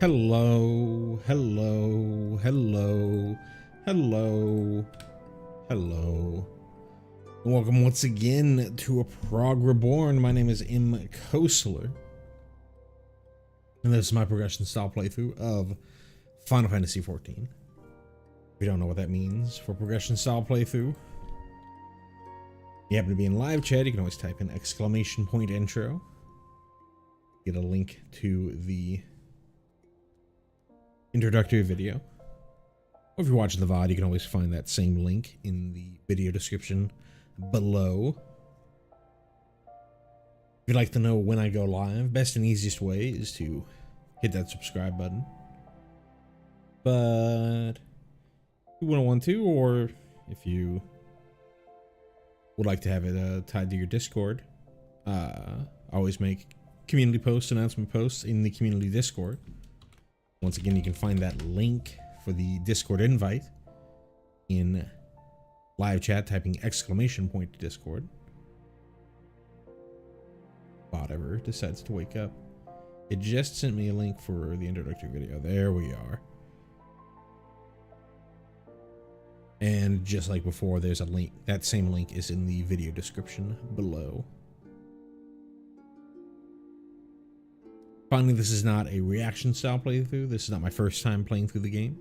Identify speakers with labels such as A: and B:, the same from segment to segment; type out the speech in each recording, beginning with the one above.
A: Hello, hello, hello, hello, hello. And welcome once again to a Prog Reborn. My name is M. Kosler. And this is my progression style playthrough of Final Fantasy XIV. If you don't know what that means for progression style playthrough, if you happen to be in live chat, you can always type in !intro. Get a link to the introductory video. Or if you're watching the VOD, you can always find that same link in the video description below. If you'd like to know when I go live, best and easiest way is to hit that subscribe button. But if you wouldn't want to, or if you would like to have it tied to your Discord, I always make community posts, announcement posts in the community Discord. Once again, you can find that link for the Discord invite in live chat, typing ! Discord. Bot ever decides to wake up. It just sent me a link for the introductory video. There we are. And just like before, there's a link. That same link is in the video description below. Finally, this is not a reaction style playthrough. This is not my first time playing through the game.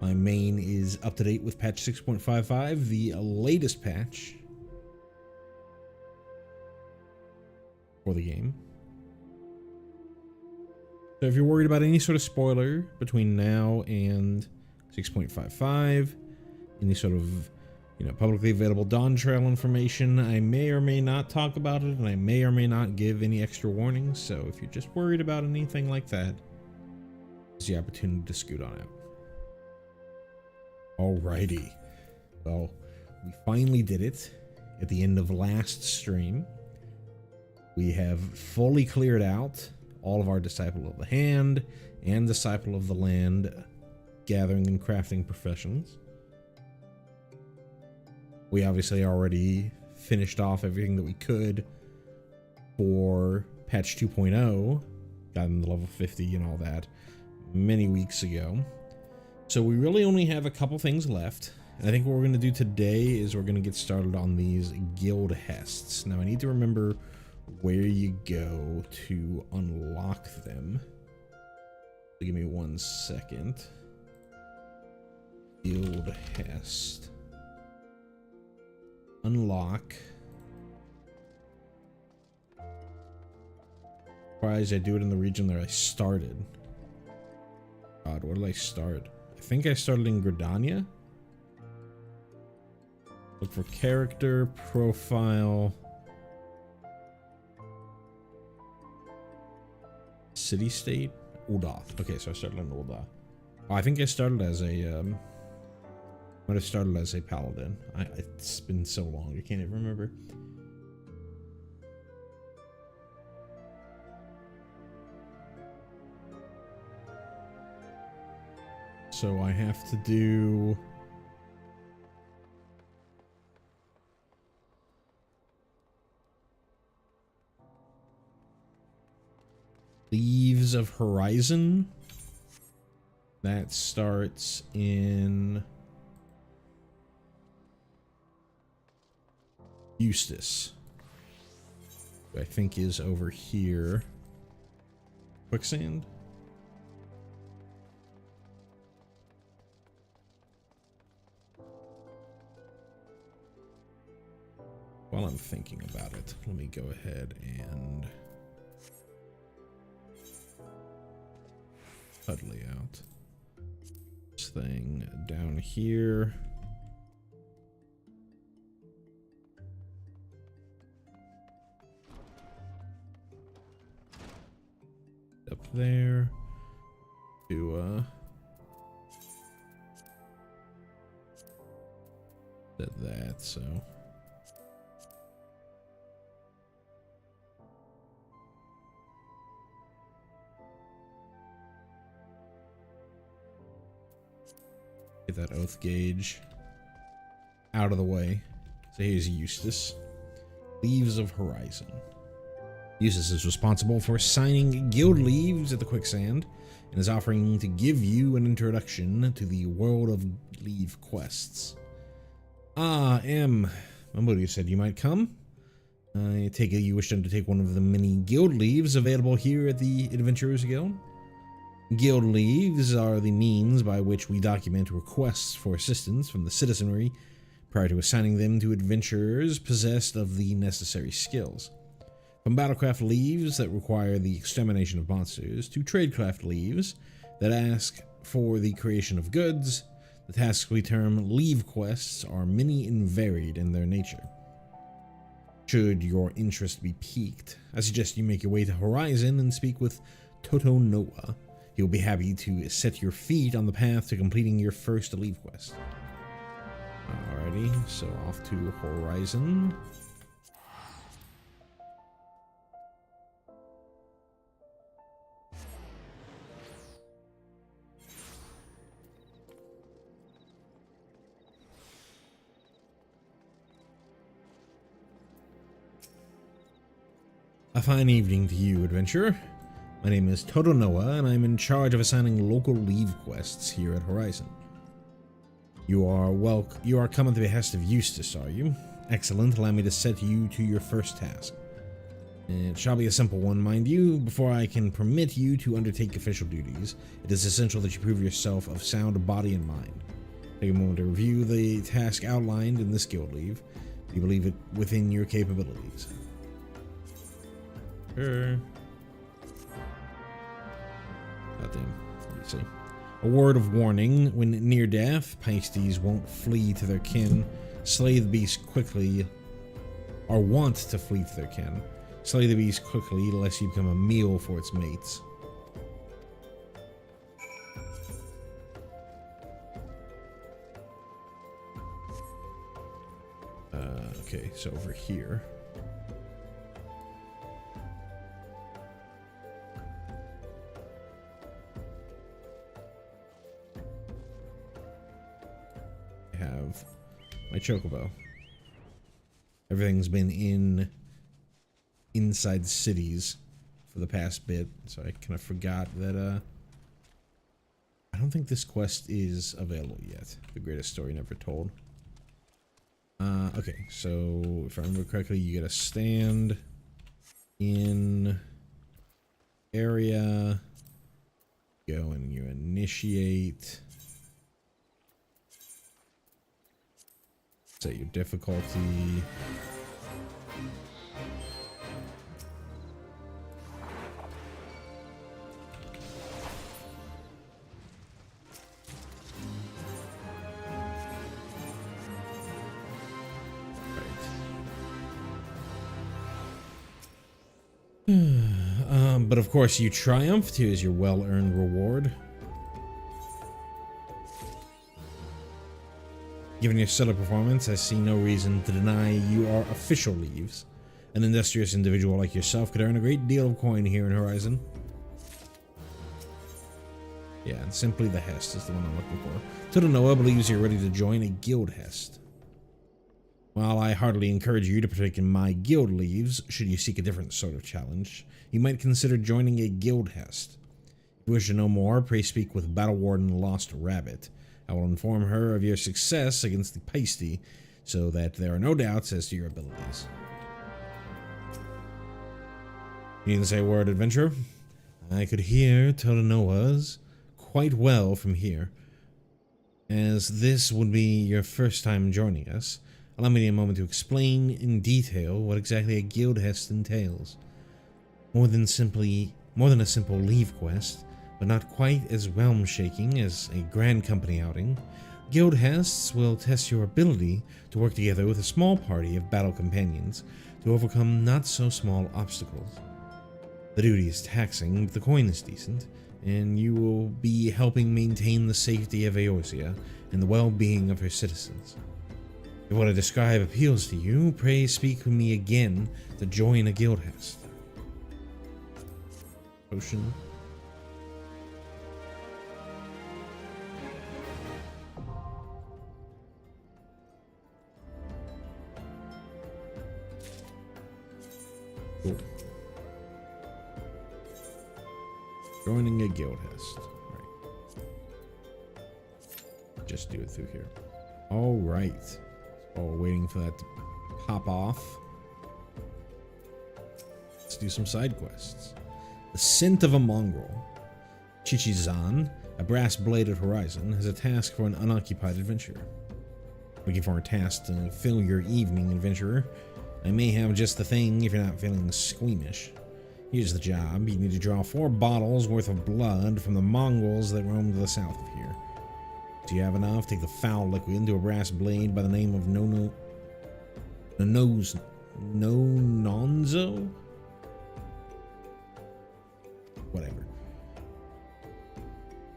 A: My main is up to date with patch 6.55, the latest patch for the game. So if you're worried about any sort of spoiler between now and 6.55, any sort of publicly available Dawn Trail information, I may or may not talk about it, and I may or may not give any extra warnings. So if you're just worried about anything like that, it's the opportunity to scoot on out. Alrighty. Well, we finally did it at the end of last stream. We have fully cleared out all of our Disciple of the Hand and Disciple of the Land gathering and crafting professions. We obviously already finished off everything that we could for patch 2.0, gotten the level 50 and all that many weeks ago. So we really only have a couple things left. And I think what we're going to do today is we're going to get started on these Guildhests. Now I need to remember where you go to unlock them. So give me 1 second. Guildhest. Unlock. Surprised I do it in the region that I started. God, where did I start? I think I started in Gridania. Look for character, profile, city state, Ul'dah. Okay, so I started in Ul'dah. Oh, I think I started as a might have started as a paladin. It's been so long, I can't even remember. So I have to do Leaves of Horizon. That starts in Eustace, I think is over here. Quicksand. While I'm thinking about it, let me go ahead and HUD layout this thing down here. Up there to set that, so get that oath gauge out of the way. So here's Eustace. Leaves of Horizon. Eustace is responsible for signing guild leaves at the Quicksand and is offering to give you an introduction to the world of leave quests. Ah, Mamoru said you might come. I take it you wish to undertake one of the many guild leaves available here at the Adventurers Guild. Guild leaves are the means by which we document requests for assistance from the citizenry prior to assigning them to adventurers possessed of the necessary skills. From battlecraft leaves that require the extermination of monsters to tradecraft leaves that ask for the creation of goods, the tasks we term leave quests are many and varied in their nature. Should your interest be piqued, I suggest you make your way to Horizon and speak with Toto Noah. He'll be happy to set your feet on the path to completing your first leave quest. Alrighty, so off to Horizon. A fine evening to you, adventurer. My name is Toto Noah, and I'm in charge of assigning local leave quests here at Horizon. You are come at the behest of Eustace, are you? Excellent, allow me to set you to your first task. It shall be a simple one, mind you. Before I can permit you to undertake official duties, it is essential that you prove yourself of sound body and mind. Take a moment to review the task outlined in this guild leave. Do you believe it within your capabilities? Sure. Goddamn. Let me see. A word of warning: when near death, Pisces won't flee to their kin. Slay the beast quickly, or want to flee to their kin. Slay the beast quickly, lest you become a meal for its mates. Okay, so over here. Have my chocobo. Everything's been inside cities for the past bit, so I kind of forgot that I don't think this quest is available yet. The greatest story never told. Okay, so if I remember correctly, you get a stand in area, go and you initiate. Set your difficulty. But of course you triumphed. Here's your well-earned reward. Given your stellar performance, I see no reason to deny you are official leaves. An industrious individual like yourself could earn a great deal of coin here in Horizon. Yeah, and simply the Hest is the one I'm looking for. Toto Noah believes you're ready to join a Guildhest. While I heartily encourage you to partake in my guild leaves, should you seek a different sort of challenge, you might consider joining a Guildhest. If you wish to know more, pray speak with Battle Warden Lost Rabbit. I will inform her of your success against the Pasty, so that there are no doubts as to your abilities. You needn't say a word, adventurer. I could hear Toto Noah's quite well from here. As this would be your first time joining us, allow me a moment to explain in detail what exactly a Guildhest entails. More than a simple leave quest, but not quite as realm-shaking as a grand company outing, Guildhests will test your ability to work together with a small party of battle companions to overcome not-so-small obstacles. The duty is taxing, but the coin is decent, and you will be helping maintain the safety of Eorzea and the well-being of her citizens. If what I describe appeals to you, pray speak with me again to join a Guildhest. Potion. Cool. Joining a Guildhest. Right. Just do it through here. All right. Oh, we're waiting for that to pop off. Let's do some side quests. The Scent of a Mongrel. Chichizan, a brass-bladed horizon, has a task for an unoccupied adventurer. Looking for a task to fill your evening, adventurer? I may have just the thing if you're not feeling squeamish. Here's the job. You need to draw 4 bottles worth of blood from the mongrels that roam to the south of here. Do you have enough? Take the foul liquid into a brass blade by the name of Nonzo? Whatever.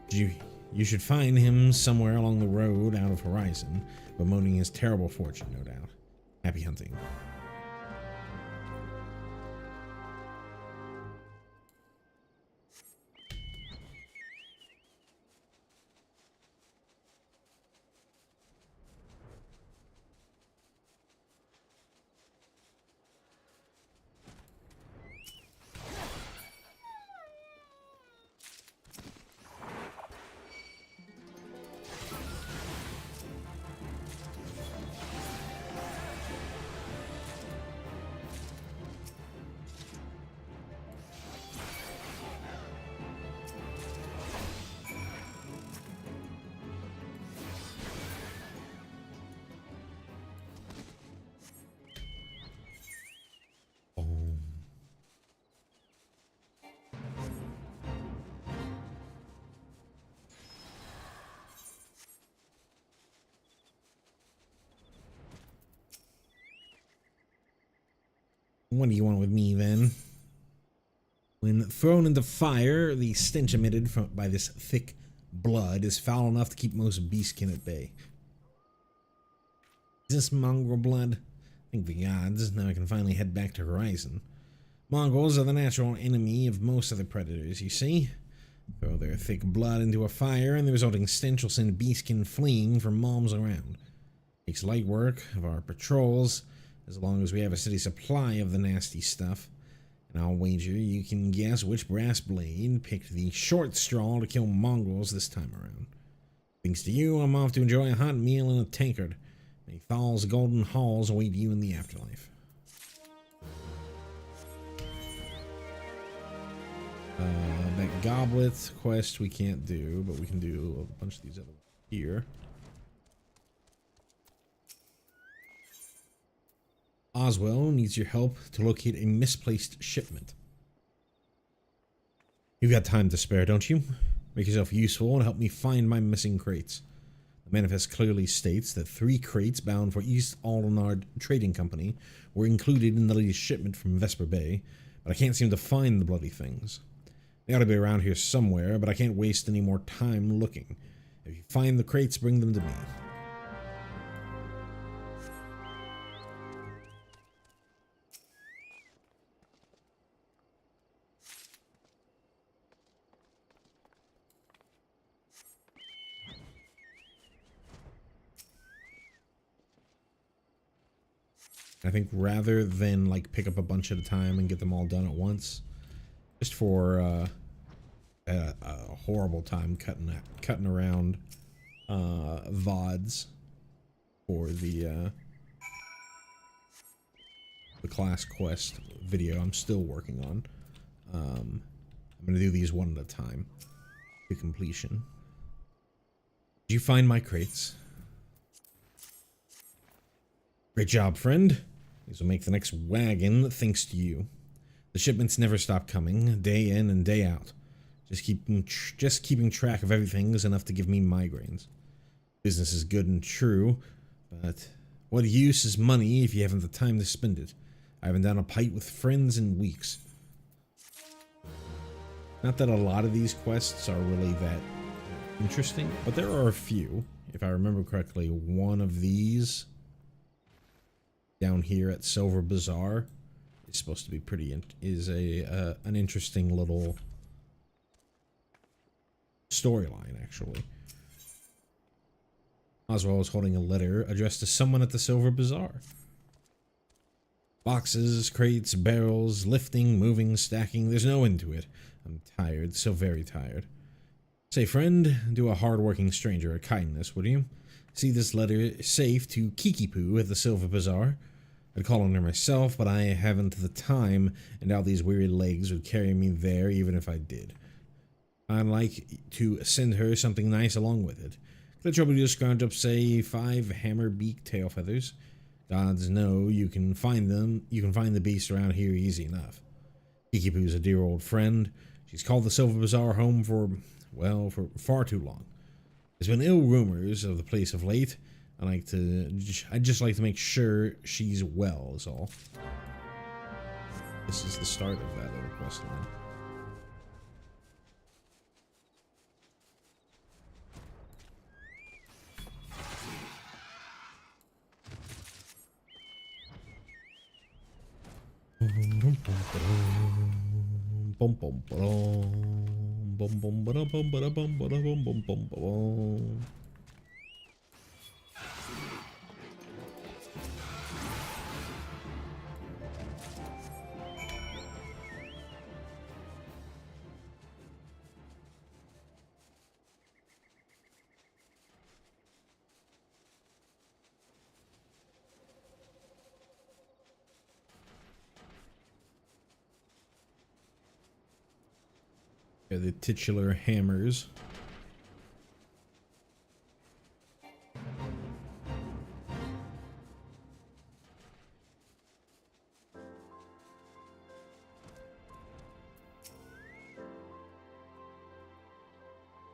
A: You should find him somewhere along the road out of Horizon, bemoaning his terrible fortune, no doubt. Happy hunting. What do you want with me, then? When thrown into fire, the stench emitted by this thick blood is foul enough to keep most beastkin at bay. Is this mongrel blood? Thank the gods, now I can finally head back to Horizon. Mongrels are the natural enemy of most of the predators, you see? Throw their thick blood into a fire, and the resulting stench will send beastkin fleeing from moms around. Takes light work of our patrols, as long as we have a steady supply of the nasty stuff. And I'll wager you can guess which brass blade picked the short straw to kill mongrels this time around. Thanks to you, I'm off to enjoy a hot meal in a tankard. May Thal's golden halls await you in the afterlife. That goblet quest we can't do, but we can do a bunch of these other ones here. Oswell needs your help to locate a misplaced shipment. You've got time to spare, don't you? Make yourself useful and help me find my missing crates. The manifest clearly states that 3 crates bound for East Aldenard Trading Company were included in the latest shipment from Vesper Bay, but I can't seem to find the bloody things. They ought to be around here somewhere, but I can't waste any more time looking. If you find the crates, bring them to me. I think rather than like pick up a bunch at a time and get them all done at once, just for a horrible time cutting around VODs for the class quest video I'm still working on. I'm gonna do these one at a time to completion. Did you find my crates? Great job, friend. These will make the next wagon thanks to you. The shipments never stop coming, day in and day out. Just keeping track of everything is enough to give me migraines. Business is good and true, but what use is money if you haven't the time to spend it? I haven't done a pint with friends in weeks. Not that a lot of these quests are really that interesting, but there are a few. If I remember correctly, one of these down here at Silver Bazaar is supposed to be an interesting little storyline, actually. Oswald was holding a letter addressed to someone at the Silver Bazaar. Boxes, crates, barrels, lifting, moving, stacking. There's no end to it. I'm tired, so very tired. Say, friend, do a hard-working stranger a kindness, would you? See this letter safe to Kiki-Poo at the Silver Bazaar. I'd call on her myself, but I haven't the time, and all these weary legs would carry me there even if I did. I'd like to send her something nice along with it. Could I trouble you to scrounge up, say, 5 hammer-beak tail feathers? Gods know you can find them. You can find the beast around here easy enough. Kiki-Poo's a dear old friend. She's called the Silver Bazaar home for far too long. There's been ill rumors of the place of late. I'd just like to make sure she's well, is all. This is the start of that little quest line. The titular hammers.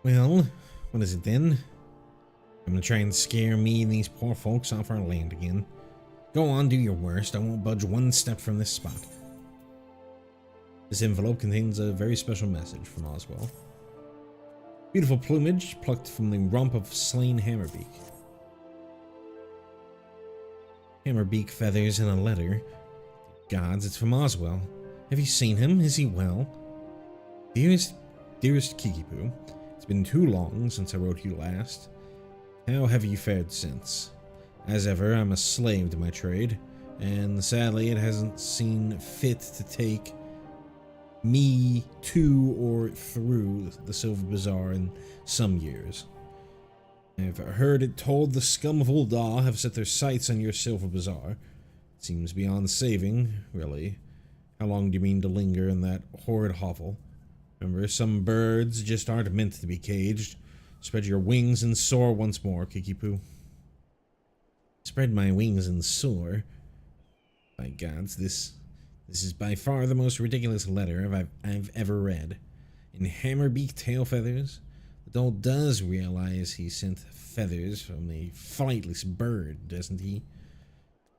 A: Well, what is it then? I'm gonna try and scare me and these poor folks off our land again. Go on, do your worst. I won't budge one step from this spot. This envelope contains a very special message from Oswell. Beautiful plumage plucked from the rump of slain Hammerbeak. Hammerbeak feathers in a letter. Gods, it's from Oswell. Have you seen him? Is he well? Dearest Kiki-Poo, it's been too long since I wrote you last. How have you fared since? As ever, I'm a slave to my trade, and sadly it hasn't seen fit to take me to or through the Silver Bazaar in some years. I've heard it told the scum of Ul'dah have set their sights on your Silver Bazaar. It seems beyond saving, really. How long do you mean to linger in that horrid hovel? Remember, some birds just aren't meant to be caged. Spread your wings and soar once more, Kiki-Poo. Spread my wings and soar? By gods, this is by far the most ridiculous letter I've ever read. In Hammerbeak tail feathers, the doll does realize he sent feathers from a flightless bird, doesn't he?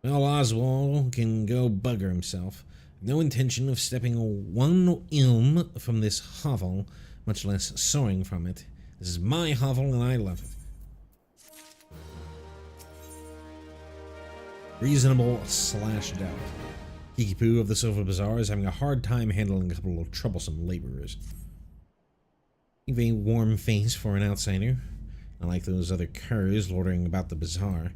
A: Well, Oswald can go bugger himself. No intention of stepping one ilm from this hovel, much less soaring from it. This is my hovel and I love it. Reasonable / doubt. Kiki-Poo of the Silver Bazaar is having a hard time handling a couple of troublesome laborers. You've a warm face for an outsider, unlike those other curs loitering about the bazaar.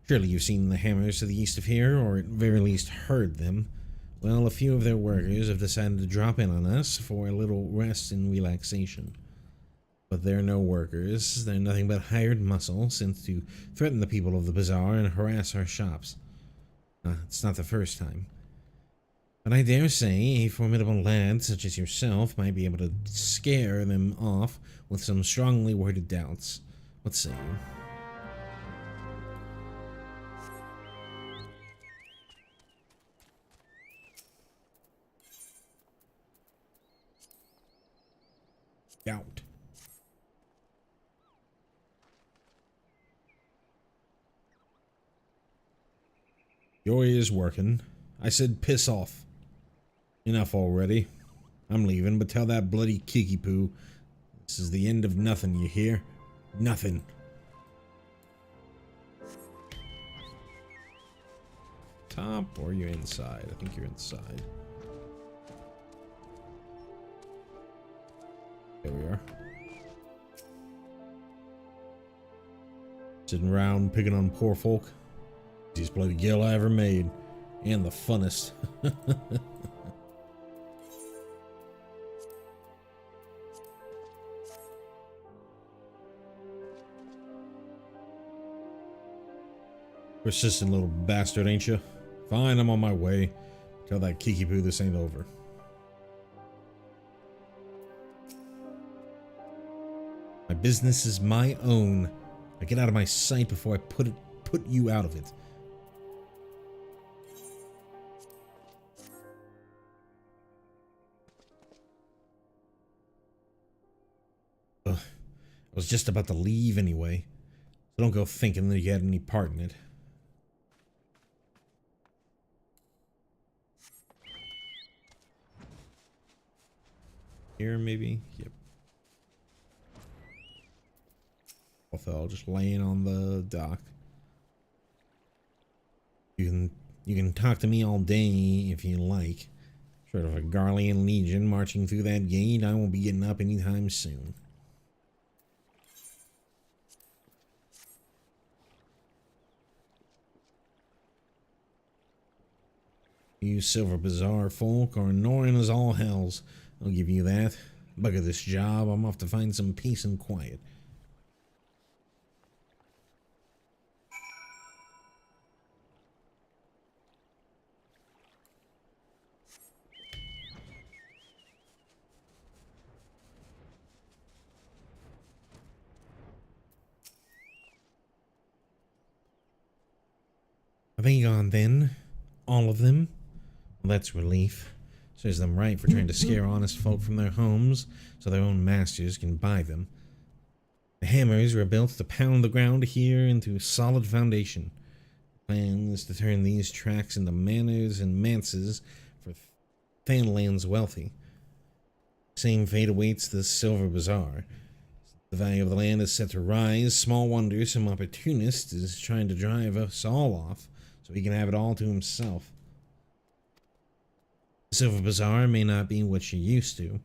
A: Surely you've seen the hammers to the east of here, or at very least heard them. Well, a few of their workers have decided to drop in on us for a little rest and relaxation. But they're no workers. They're nothing but hired muscle sent to threaten the people of the bazaar and harass our shops. It's not the first time. But I dare say a formidable lad such as yourself might be able to scare them off with some strongly worded doubts. What say you? Doubt. Your ear's working. I said piss off. Enough already. I'm leaving, but tell that bloody Kiki-Poo this is the end of nothing, you hear? Nothing. Top, or you're inside? I think you're inside. There we are. Sitting around picking on poor folk. Easiest bloody gill I ever made. And the funnest. Persistent little bastard, ain't you? Fine, I'm on my way. Tell that Kiki-Poo this ain't over. My business is my own. Now get out of my sight before I put you out of it. Ugh, I was just about to leave anyway, so don't go thinking that you had any part in it. Here, maybe? Yep. Fell just laying on the dock. You can talk to me all day if you like. Sort of a Garlean legion marching through that gate. I won't be getting up anytime soon. You Silver Bazaar folk are annoying as all hells. I'll give you that. Bugger this job. I'm off to find some peace and quiet. Are they gone then? All of them? Well, that's relief. Serves them right for trying to scare honest folk from their homes so their own masters can buy them. The hammers were built to pound the ground here into a solid foundation. The plan is to turn these tracts into manors and manses for Thanland's wealthy. Same fate awaits the Silver Bazaar. The value of the land is set to rise. Small wonder some opportunist is trying to drive us all off so he can have it all to himself. The Silver Bazaar may not be what you're used to.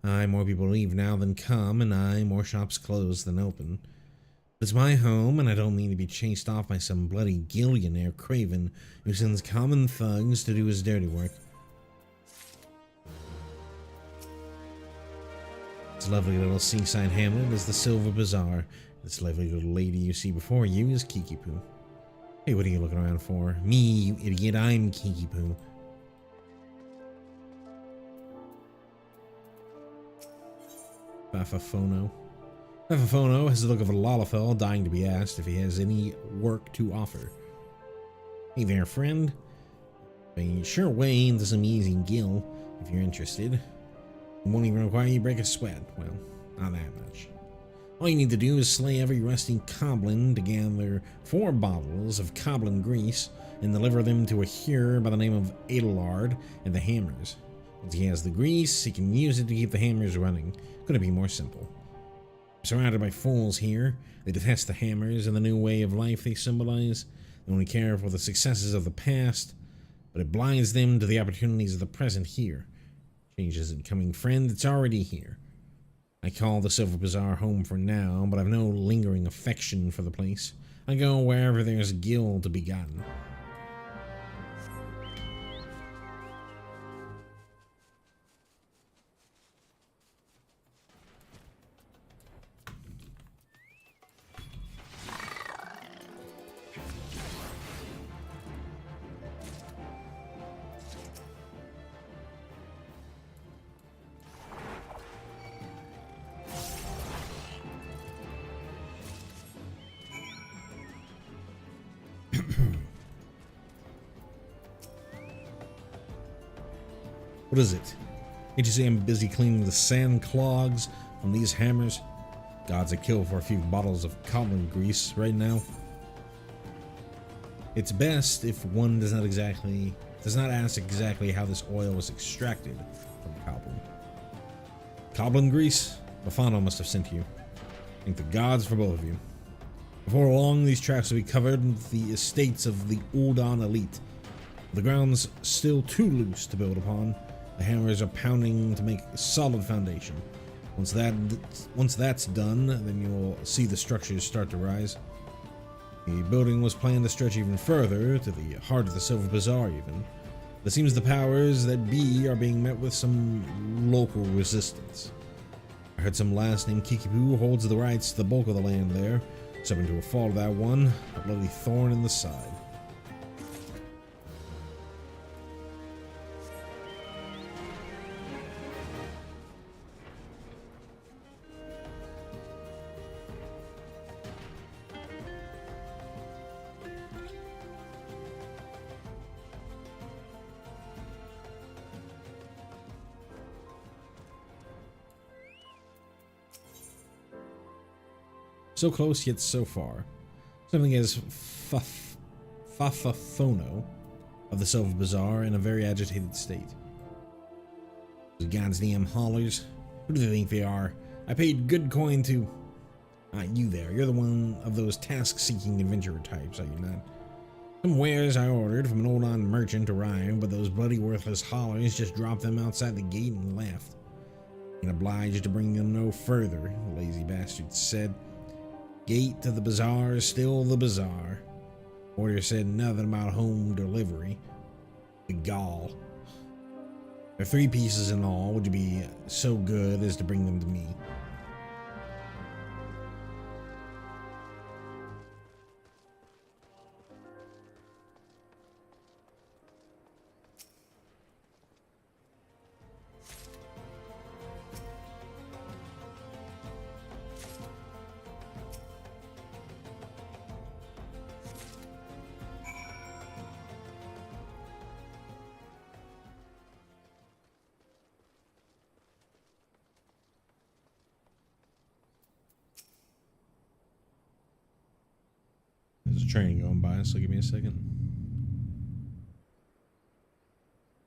A: More people leave now than come, and more shops close than open. It's my home, and I don't mean to be chased off by some bloody gillionaire craven who sends common thugs to do his dirty work. This lovely little seaside hamlet is the Silver Bazaar. This lovely little lady you see before you is Kiki-Poo. Hey, what are you looking around for? Me, you idiot, I'm Kiki-Poo. Fafafono. Fafafono has the look of a Lalafell dying to be asked if he has any work to offer. Hey there, friend. I sure way into some easy gill, if you're interested. It won't even require you break a sweat. Well, not that much. All you need to do is slay every rusty coblin to gather 4 bottles of coblin grease and deliver them to a hearer by the name of Adelard and the hammers. Once he has the grease, he can use it to keep the hammers running. Couldn't be more simple. I'm surrounded by fools here. They detest the hammers and the new way of life they symbolize. They only care for the successes of the past, but it blinds them to the opportunities of the present here. Change isn't coming, friend. It's already here. I call the Silver Bazaar home for now, but I've no lingering affection for the place. I go wherever there's gil to be gotten. What is it? Can't you see I'm busy cleaning the sand clogs from these hammers? God's a kill for a few bottles of coblin grease right now. It's best if one does not ask exactly how this oil was extracted from coblin. Coblin grease? Bafano must have sent you. Thank the gods for both of you. Before long, these tracks will be covered with the estates of the Uldan elite. The ground's still too loose to build upon. The hammers are pounding to make a solid foundation. Once that's done, then you'll see the structures start to rise. The building was planned to stretch even further, to the heart of the Silver Bazaar even. But it seems the powers that be are being met with some local resistance. I heard some lass named Kikipu holds the rights to the bulk of the land there, so into a fall of that one, a bloody thorn in the side. So close, yet so far. Something as Fafafono of the Silver Bazaar in a very agitated state. The gods damn haulers. Who do they think they are? I paid good coin to... you there. You're the one of those task-seeking adventurer types, are you not? Some wares I ordered from an old-on merchant arrived, but those bloody worthless haulers just dropped them outside the gate and left. Ain't obliged to bring them no further, the lazy bastards said. Gate to the bazaar is still the bazaar. Order said nothing about home delivery. The gall. There are 3 pieces in all. Would you be so good as to bring them to me? There's a train going by, so give me a second.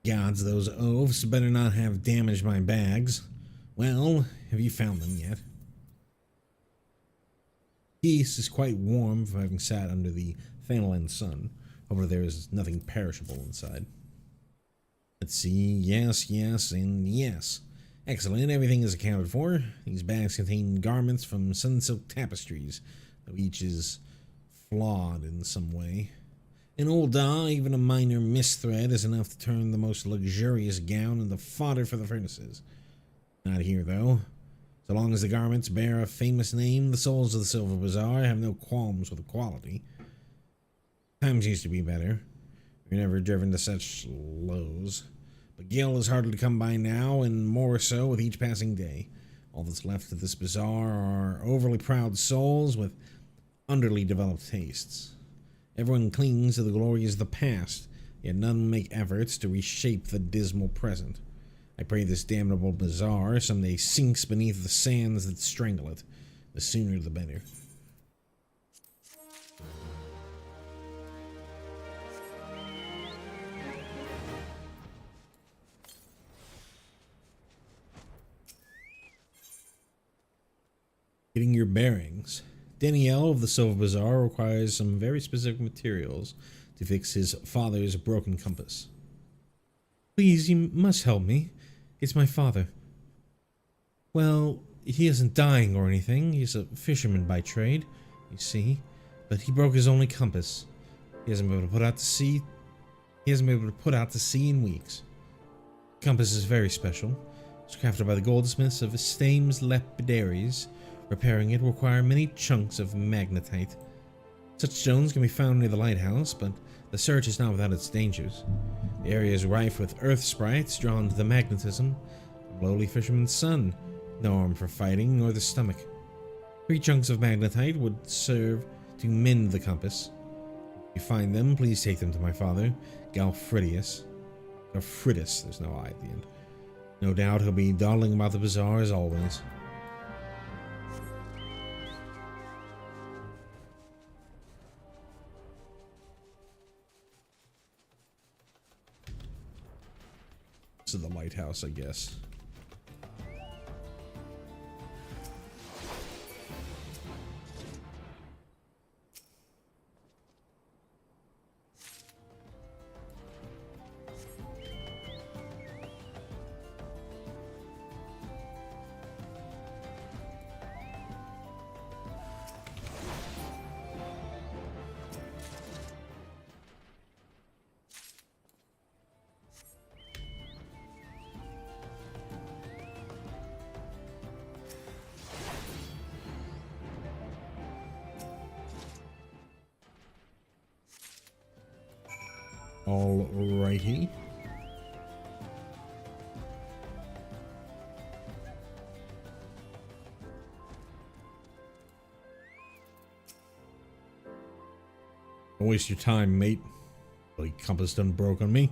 A: Gods, those oafs better not have damaged my bags. Well, have you found them yet? Peace is quite warm from having sat under the Thanalan sun. However, there is nothing perishable inside. Let's see. Yes, yes, and yes. Excellent. Everything is accounted for. These bags contain garments from sun silk tapestries, though each is flawed in some way. In Ul'dah, even a minor misthread is enough to turn the most luxurious gown into fodder for the furnaces. Not here, though. So long as the garments bear a famous name, the souls of the Silver Bazaar have no qualms with the quality. Times used to be better. We're never driven to such lows. But Gil is harder to come by now, and more so with each passing day. All that's left of this bazaar are overly proud souls with underly developed tastes. Everyone clings to the glories of the past, yet none make efforts to reshape the dismal present. I pray this damnable bazaar someday sinks beneath the sands that strangle it. The sooner the better. Getting your bearings. Danielle of the Silver Bazaar requires some very specific materials to fix his father's broken compass. Please, you must help me. It's my father. Well, he isn't dying or anything. He's a fisherman by trade, you see. But he broke his only compass. He hasn't been able to put out to sea. He hasn't been able to put out to sea in weeks. The compass is very special. It's crafted by the goldsmiths of Stames Lapidaries. Repairing it will require many chunks of magnetite. Such stones can be found near the lighthouse, but the search is not without its dangers. The area is rife with earth sprites drawn to the magnetism of lowly fisherman's son, no arm for fighting nor the stomach. 3 chunks of magnetite would serve to mend the compass. If you find them, please take them to my father, Galfridius. Galfridis, there's no I at the end. No doubt he'll be dawdling about the bazaar as always. To the lighthouse, I guess. Alrighty. Don't waste your time, mate. Bloody compass done broke on me.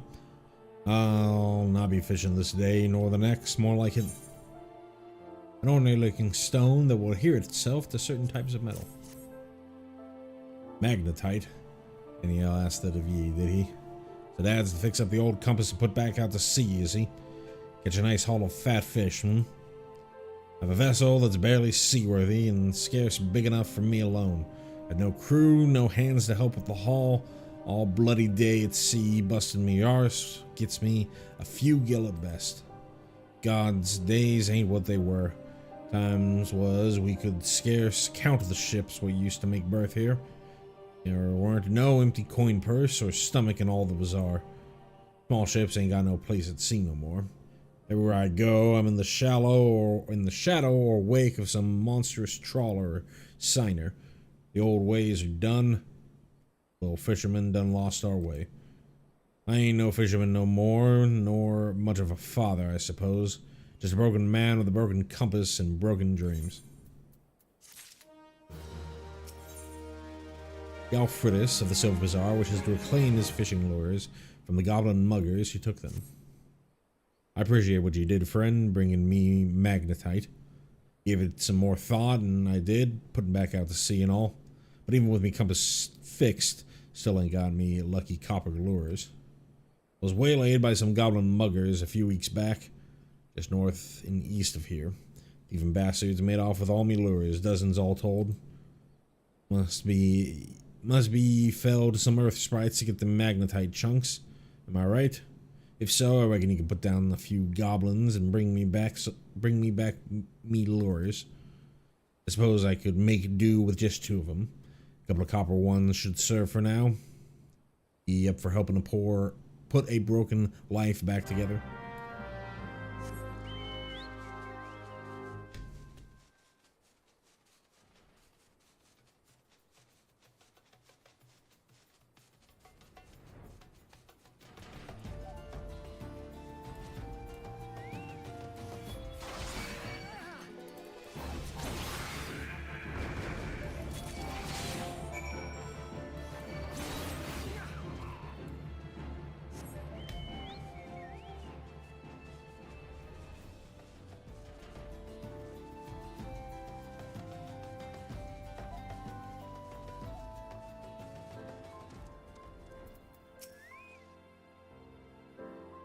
A: I'll not be fishing this day nor the next, more like it. An ordinary looking stone that will adhere itself to certain types of metal. Magnetite. And he asked that of ye, did he? So Dad's to fix up the old compass and put back out to sea, is he? Catch a nice haul of fat fish, hmm? Have a vessel that's barely seaworthy and scarce big enough for me alone. Had no crew, no hands to help with the haul. All bloody day at sea, busting me arse, gets me a few gill at best. God's days ain't what they were. Times was we could scarce count the ships we used to make berth here. There weren't no empty coin purse or stomach in all the bazaar. Small ships ain't got no place at sea no more. Everywhere I go, I'm in the shadow or wake of some monstrous trawler or signer. The old ways are done. Little fishermen done lost our way. I ain't no fisherman no more, nor much of a father, I suppose. Just a broken man with a broken compass and broken dreams. The Alfredus of the Silver Bazaar wishes to reclaim his fishing lures from the goblin muggers who took them. I appreciate what you did, friend, bringing me magnetite. Gave it some more thought, and I did, putting back out to sea and all. But even with me compass fixed, still ain't got me lucky copper lures. I was waylaid by some goblin muggers a few weeks back, just north and east of here. Even bastards made off with all me lures, dozens all told. Must be felled some earth sprites to get the magnetite chunks. Am I right? If so, I reckon you can put down a few goblins and bring me back me lures. I suppose I could make do with just 2 of them. A couple of copper ones should serve for now. Be up for helping put a broken life back together.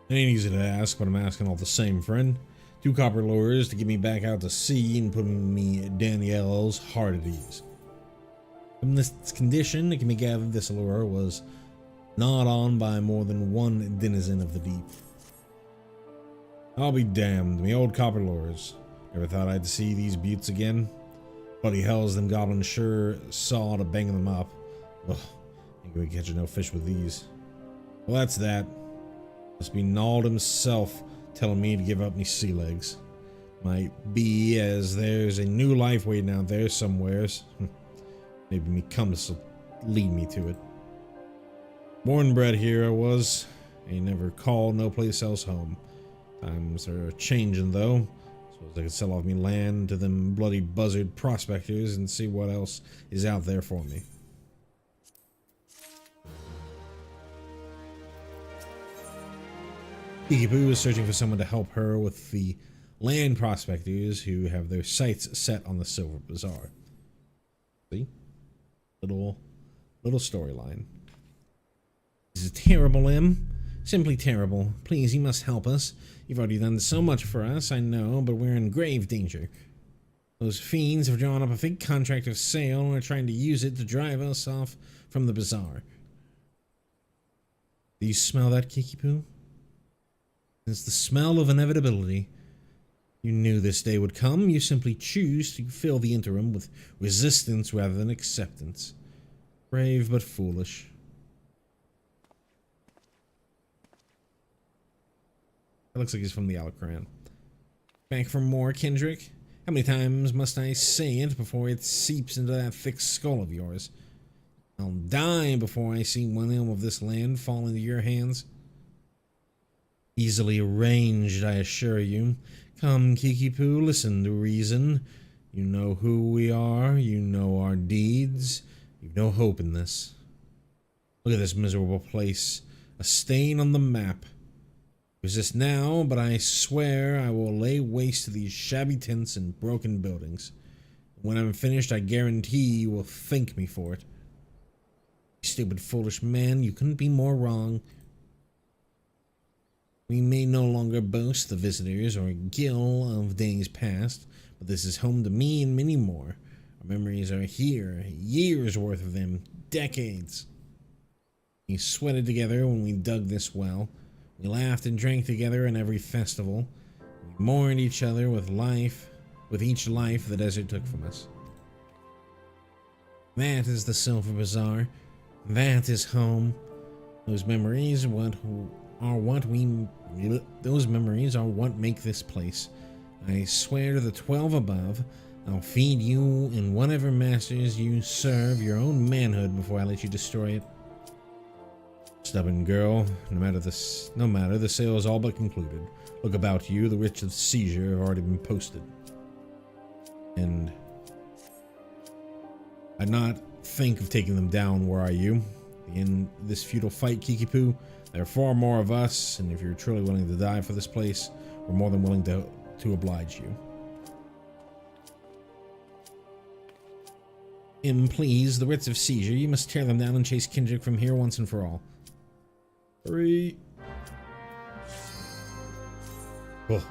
A: It ain't easy to ask, but I'm asking all the same, friend. 2 copper lures to get me back out to sea and put me Danielle's heart at ease. From this condition, it can be gathered this lure was gnawed on by more than one denizen of the deep. I'll be damned, me old copper lures. Never thought I'd see these buttes again. Bloody hells, them goblins sure saw to bang them up. Ugh, ain't gonna catch no fish with these. Well, that's that. Must be Nald himself telling me to give up me sea legs. Might be as there's a new life waiting out there somewheres. Maybe me compass will lead me to it. Born and bred here I was. Ain't never called no place else home. Times are changing though. Suppose I could sell off me land to them bloody buzzard prospectors and see what else is out there for me. Peekaboo is searching for someone to help her with the land prospectors who have their sights set on the Silver Bazaar. See? Little storyline. This is terrible, Em. Simply terrible. Please, you must help us. You've already done so much for us, I know, but we're in grave danger. Those fiends have drawn up a fake contract of sale and are trying to use it to drive us off from the bazaar. Do you smell that, Kikipoo? It's the smell of inevitability. You knew this day would come. You simply choose to fill the interim with resistance rather than acceptance. Brave but foolish. That looks like he's from the Alacran. Back for more, Kendrick? How many times must I say it before it seeps into that thick skull of yours? I'll die before I see one elm of this land fall into your hands. Easily arranged, I assure you. Come, Kiki-Poo, listen to reason. You know who we are, you know our deeds. You've no hope in this. Look at this miserable place. A stain on the map. Resist now, but I swear I will lay waste to these shabby tents and broken buildings. When I'm finished, I guarantee you will thank me for it. Stupid, foolish man, you couldn't be more wrong. We may no longer boast the visitors or gill of days past, but this is home to me and many more. Our memories are here, years worth of them, decades. We sweated together when we dug this well. We laughed and drank together in every festival. We mourned each other with each life the desert took from us. That is the Silver Bazaar. That is home. Those memories are what make this place. I swear to the 12 above, I'll feed you and whatever masters you serve your own manhood before I let you destroy it. Stubborn girl, no matter, the sale is all but concluded. Look about you, the writs of seizure have already been posted. And I'd not think of taking them down, were I you. In this futile fight, Kiki-Poo, there are far more of us, and if you're truly willing to die for this place, we're more than willing to oblige you. Please, the writs of seizure, you must tear them down and chase Kendrick from here once and for all. Hurry. Oh.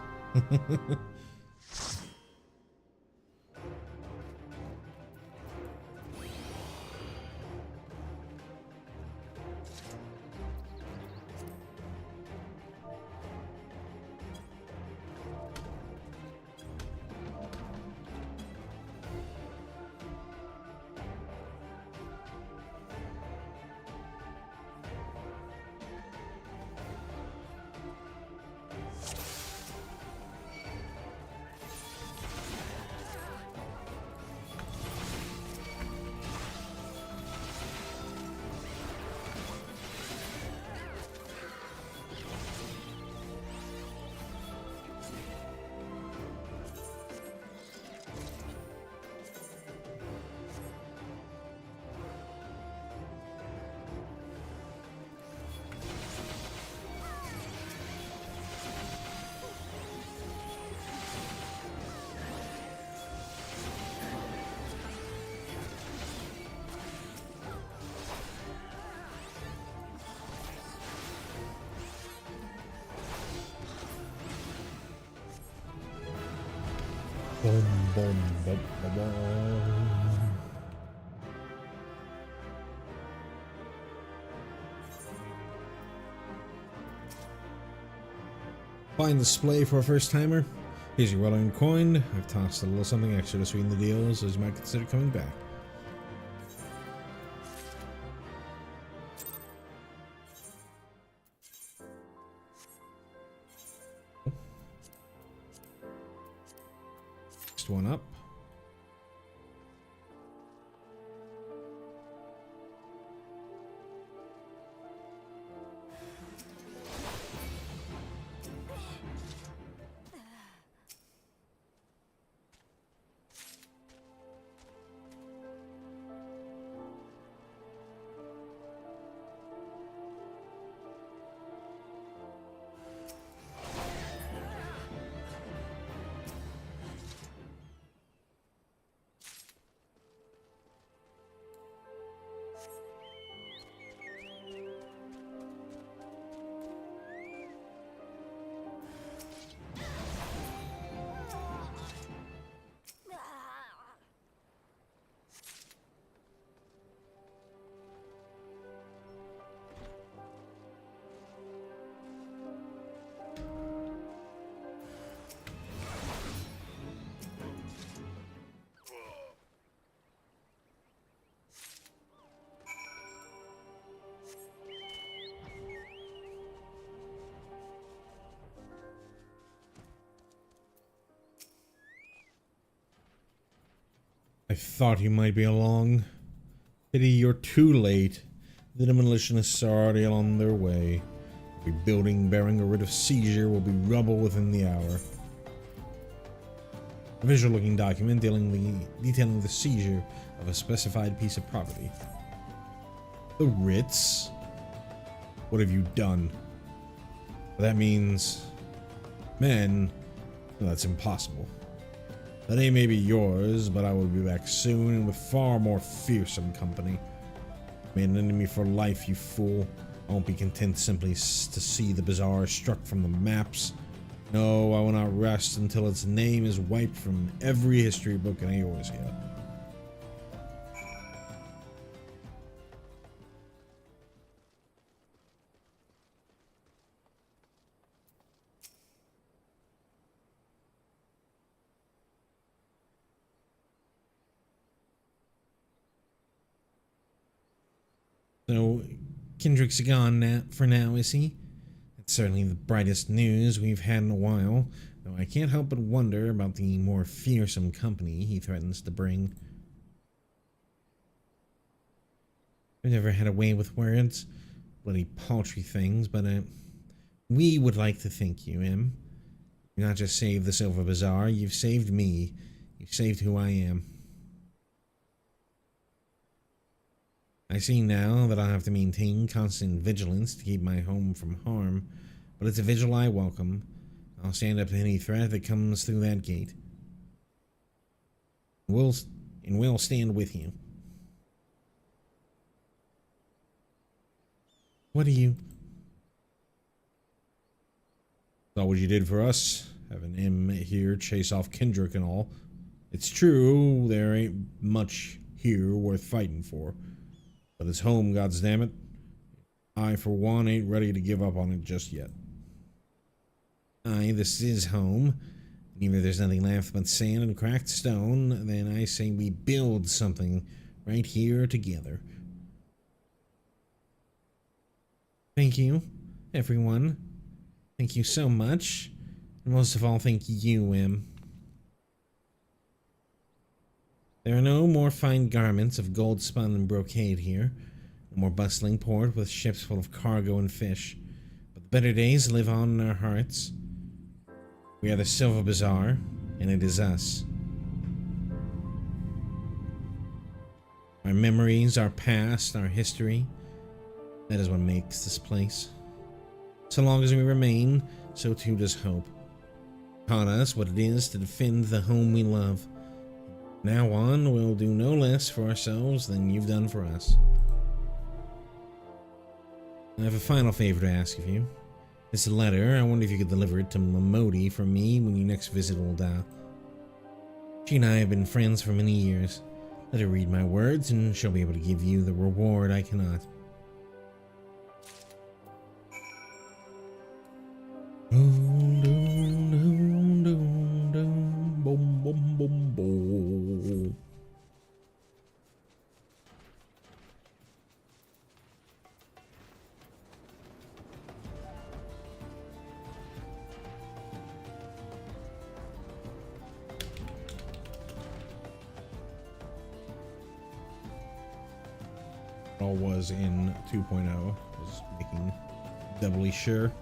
A: Boom, boom, boom, boom, boom. Fine display for a first timer. Here's your well-earned coin. I've tossed a little something extra to sweeten the deals, as you might consider coming back. Next one up. I thought you might be along. Pity you're too late. The demolitionists are already on their way. A building bearing a writ of seizure will be rubble within the hour. A visual-looking document detailing the seizure of a specified piece of property. The writs? What have you done? That means... men? No, that's impossible. The day may be yours, but I will be back soon and with far more fearsome company. Made an enemy for life, you fool. I won't be content simply to see the bazaar struck from the maps. No, I will not rest until its name is wiped from every history book in Eorzea. So, Kendrick's gone now, for now, is he? It's certainly the brightest news we've had in a while, though I can't help but wonder about the more fearsome company he threatens to bring. I've never had a way with words, bloody paltry things, but we would like to thank you, Em. You've not just saved the Silver Bazaar, you've saved me. You've saved who I am. I see now that I'll have to maintain constant vigilance to keep my home from harm, but it's a vigil I welcome. I'll stand up to any threat that comes through that gate. We'll stand with you. What are you? Saw what you did for us, having him here chase off Kendrick and all. It's true, there ain't much here worth fighting for. But it's home, goddammit. I, for one, ain't ready to give up on it just yet. Aye, this is home. Even if there's nothing left but sand and cracked stone, then I say we build something right here together. Thank you, everyone. Thank you so much. And most of all, thank you, Em. There are no more fine garments of gold spun and brocade here, no more bustling port with ships full of cargo and fish, but the better days live on in our hearts. We are the Silver Bazaar, and it is us. Our memories, our past, our history, that is what makes this place. So long as we remain, so too does hope. Taught us what it is to defend the home we love. Now on, we'll do no less for ourselves than you've done for us. I have a final favor to ask of you. This letter, I wonder if you could deliver it to Momodi for me when you next visit Ul'dah. She and I have been friends for many years. Let her read my words, and she'll be able to give you the reward I cannot. All was in 2.0. Was making doubly sure.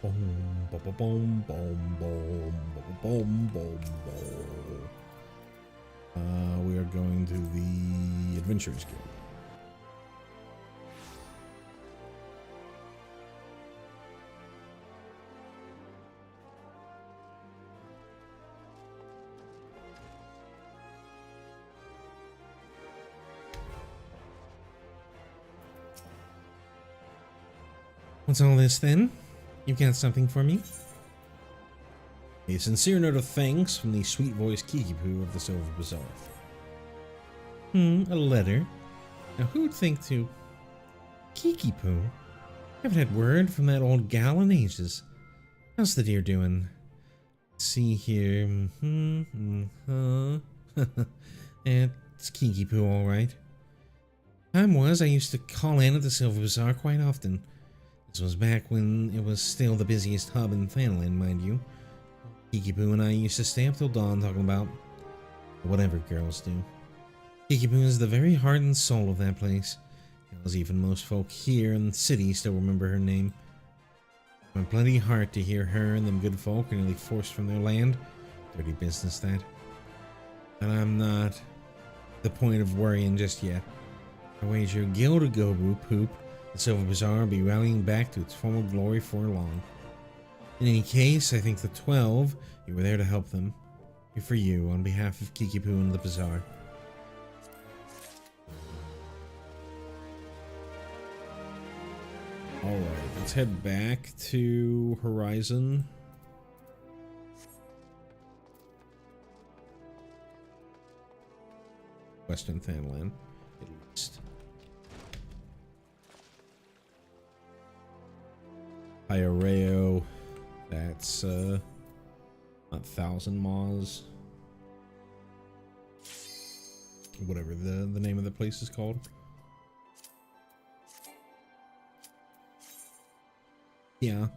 A: Boom, boom, boom, boom, boom, boom, boom, boom. We are going to the Adventurers Guild. What's all this then? You've got something for me? A sincere note of thanks from the sweet-voiced Kiki-Poo of the Silver Bazaar. A letter? Now who'd think to... Kiki-Poo? Haven't had word from that old gal in ages. How's the dear doing? Let's see here. It's Kiki-Poo, alright. Time was I used to call in at the Silver Bazaar quite often. This was back when it was still the busiest hub in Thanalan, mind you. Kiki-Poo and I used to stay up till dawn talking about whatever girls do. Kiki-Poo is the very heart and soul of that place. As even most folk here in the city still remember her name. My bloody heart to hear her and them good folk are nearly forced from their land. Dirty business, that. But I'm not at the point of worrying just yet. I wager Guildhests poop, the Silver Bazaar will be rallying back to its former glory for long. In any case, I think the 12, you were there to help them. Here for you, on behalf of Kiki-Poo and the Bazaar. Alright, let's head back to Horizon. Western Thanalan, at least. Ioreo, that's not 1,000 Maws. Whatever the name of the place is called. Yeah.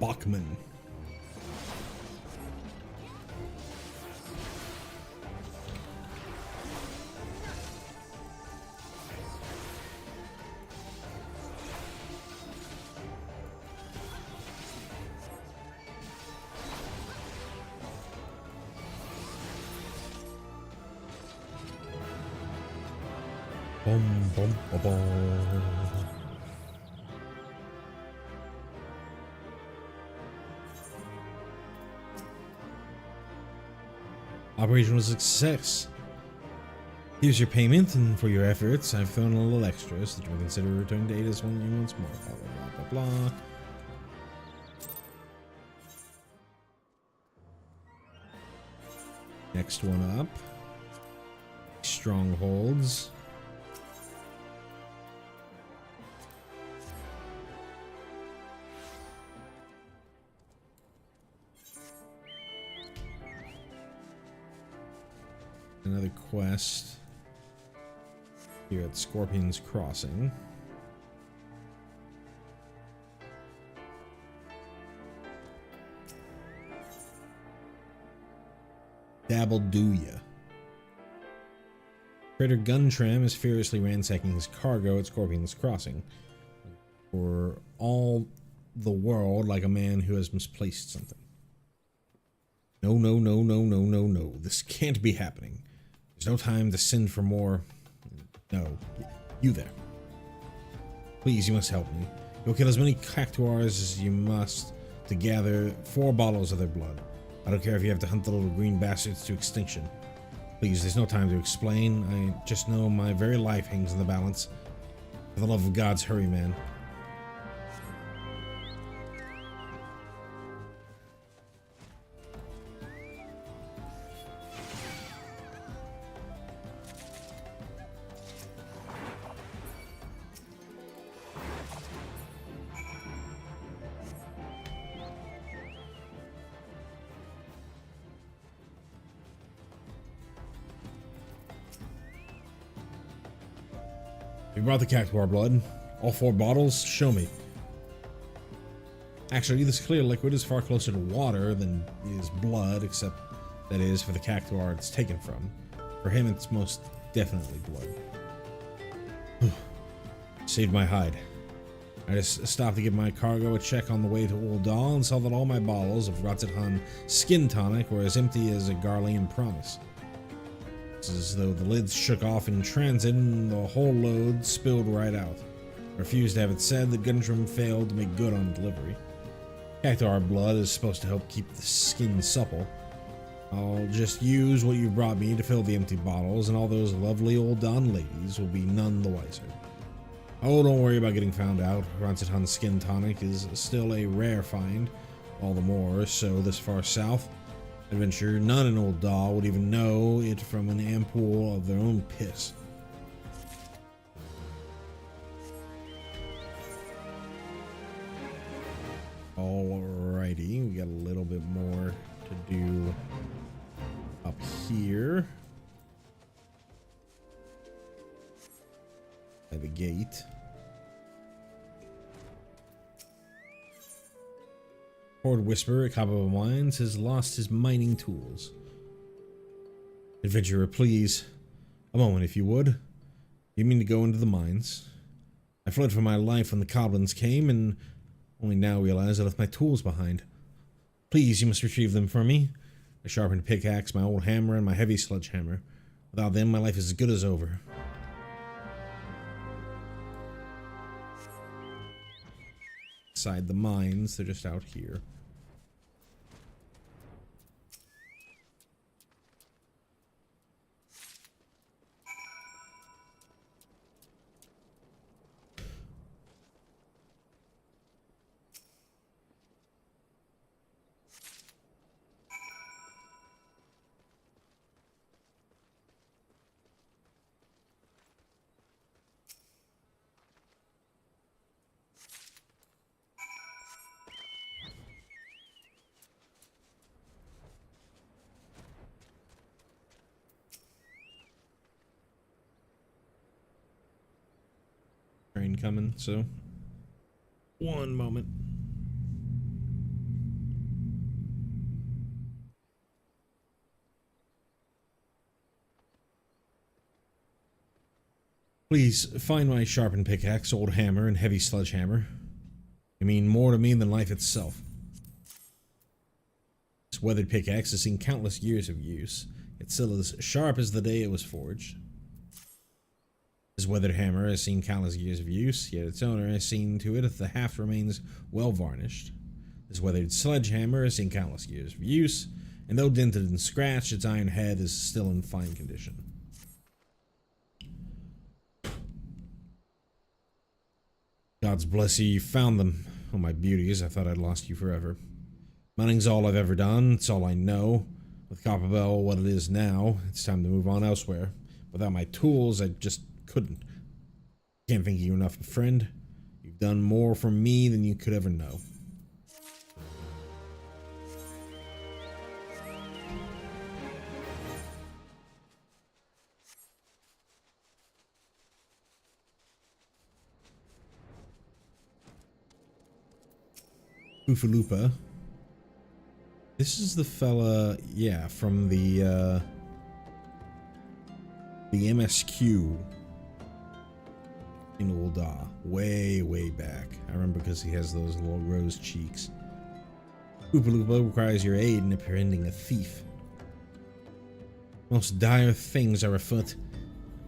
A: Bachman. Boom, boom, boom, boom. Operation was a success. Here's your payment, and for your efforts, I've thrown a little extra so that you will consider returning to Ada's once more. Blah, blah, blah, blah. Next one up. Strongholds. Another quest here at Scorpion's Crossing. Dabble do ya. Trader Guntram is furiously ransacking his cargo at Scorpion's Crossing. For all the world, like a man who has misplaced something. No, no, no, no, no, no, no. This can't be happening. There's no time to send for more. No. You there. Please, you must help me. You'll kill as many cactuars as you must to gather 4 bottles of their blood. I don't care if you have to hunt the little green bastards to extinction. Please, there's no time to explain. I just know my very life hangs in the balance. For the love of God's hurry, man. You brought the cactuar blood. All 4 bottles? Show me. Actually, this clear liquid is far closer to water than is blood, except that is for the cactuar it's taken from. For him, it's most definitely blood. Saved my hide. I just stopped to give my cargo a check on the way to Uldal and saw that all my bottles of Rotted Hun skin tonic were as empty as a Garlean promise. It's as though the lids shook off in transit and the whole load spilled right out. I refused to have it said that Guntram failed to make good on delivery. Cactuar blood is supposed to help keep the skin supple. I'll just use what you've brought me to fill the empty bottles, and all those lovely old Don ladies will be none the wiser. Oh, don't worry about getting found out. Rancid Hun Skin Tonic is still a rare find, all the more so this far south. Adventure, none in Old Daw would even know it from an ampoule of their own piss. Alrighty, we got a little bit more to do up here by the gate. Horde Whisperer, a copper of mines, has lost his mining tools. Adventurer, please, a moment if you would. You mean to go into the mines? I fled for my life when the goblins came, and only now realize I left my tools behind. Please, you must retrieve them for me. A sharpened pickaxe, my old hammer, and my heavy sledgehammer. Without them, my life is as good as over. Inside the mines, they're just out here. Train coming, so one moment. Please find my sharpened pickaxe, old hammer, and heavy sledgehammer. They mean more to me than life itself. This weathered pickaxe has seen countless years of use. It's still as sharp as the day it was forged. This weathered hammer has seen countless years of use, yet its owner has seen to it that the haft remains well varnished. This weathered sledgehammer has seen countless years of use, and though dented and scratched, its iron head is still in fine condition. God's bless you, you found them. Oh, my beauties, I thought I'd lost you forever. Mining's all I've ever done, it's all I know. With Copperbell what it is now, it's time to move on elsewhere. Without my tools, I just couldn't. Can't thank you enough, friend. You've done more for me than you could ever know. Oofaloopa. This is the fella, yeah, from the MSQ in Old Daw, way back. I remember because he has those little rose cheeks. Oofaloopa requires your aid in apprehending a thief. Most dire things are afoot.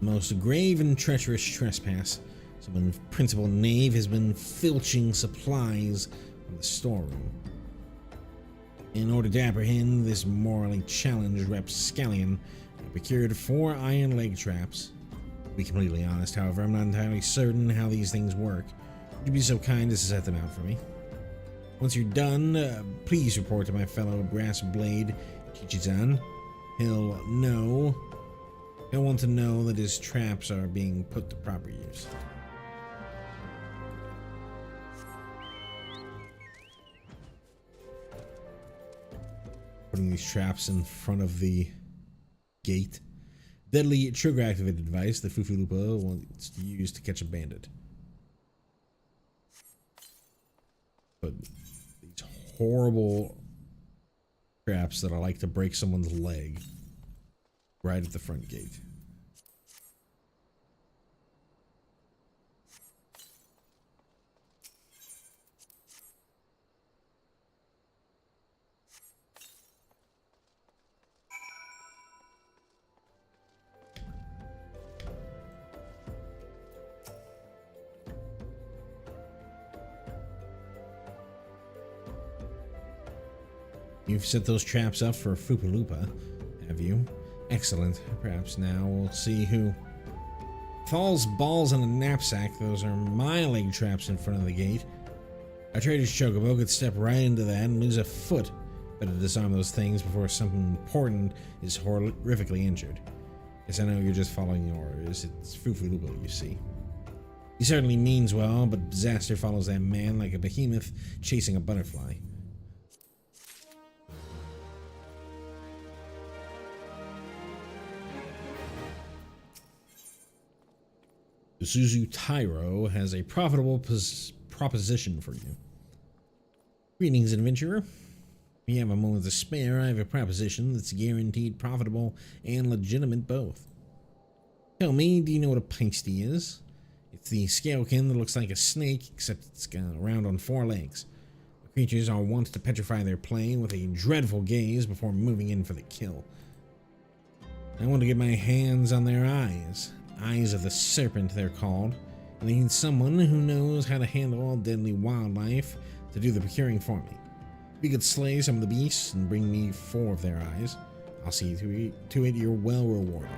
A: Most grave and treacherous trespass. Some principal knave has been filching supplies from the storeroom. In order to apprehend this morally challenged rapscallion, I procured 4 iron leg traps. To be completely honest, however, I'm not entirely certain how these things work. Would you be so kind as to set them out for me? Once you're done, please report to my fellow brass blade, Chichizan. He'll want to know that his traps are being put to proper use. Putting these traps in front of the gate. Deadly trigger-activated device that Oofaloopa wants to use to catch a bandit. But these horrible traps that are like to break someone's leg right at the front gate. You've set those traps up for Fupalupa, have you? Excellent. Perhaps now we'll see who falls balls in a knapsack. Those are my leg traps in front of the gate. A trader's chocobo could step right into that and lose a foot. Better disarm those things before something important is horrifically injured. Guess I know you're just following orders. It's Fupalupa, you see. He certainly means well, but disaster follows that man like a behemoth chasing a butterfly. Suzu Tyro has a profitable proposition for you. Greetings, adventurer. If you have a moment to spare, I have a proposition that's guaranteed profitable and legitimate both. Tell me, do you know what a pasty is? It's the scalekin that looks like a snake, except it's round on 4 legs. The creatures are wont to petrify their prey with a dreadful gaze before moving in for the kill. I want to get my hands on their eyes. Eyes of the serpent, they're called. And I need someone who knows how to handle all deadly wildlife to do the procuring for me. If you could slay some of the beasts and bring me 4 of their eyes, I'll see to it you're well rewarded.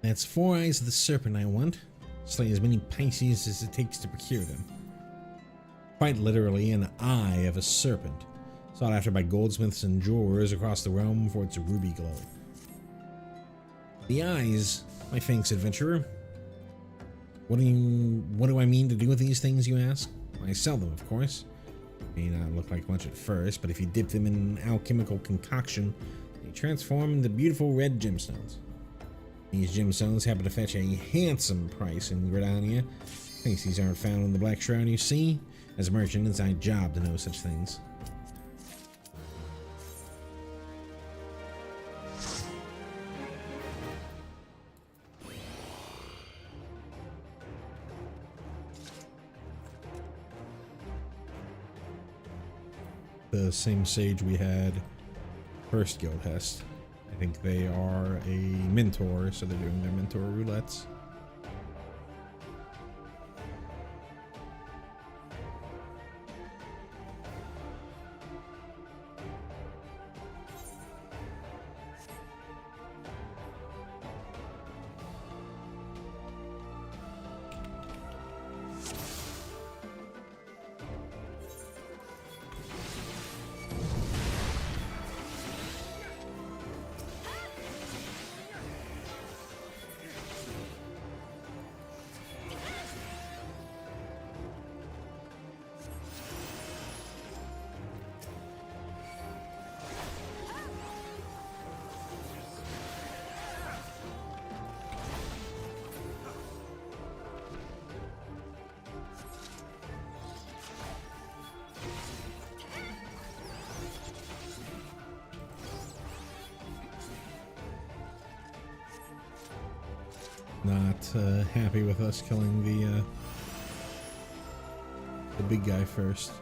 A: That's 4 eyes of the serpent I want. Slay as many Pisces as it takes to procure them. Quite literally an eye of a serpent, sought after by goldsmiths and jewelers across the realm for its ruby glow. The eyes, my thanks, adventurer. What do I mean to do with these things, you ask? I sell them, of course. May not look like much at first, but if you dip them in an alchemical concoction, they transform into beautiful red gemstones. These gemstones happen to fetch a handsome price in Gridania. These aren't found in the Black Shroud, you see. As a merchant, it's my job to know such things. The same sage we had first Guildhests. I think they are a mentor, so they're doing their mentor roulettes. Not happy with us killing the big guy first.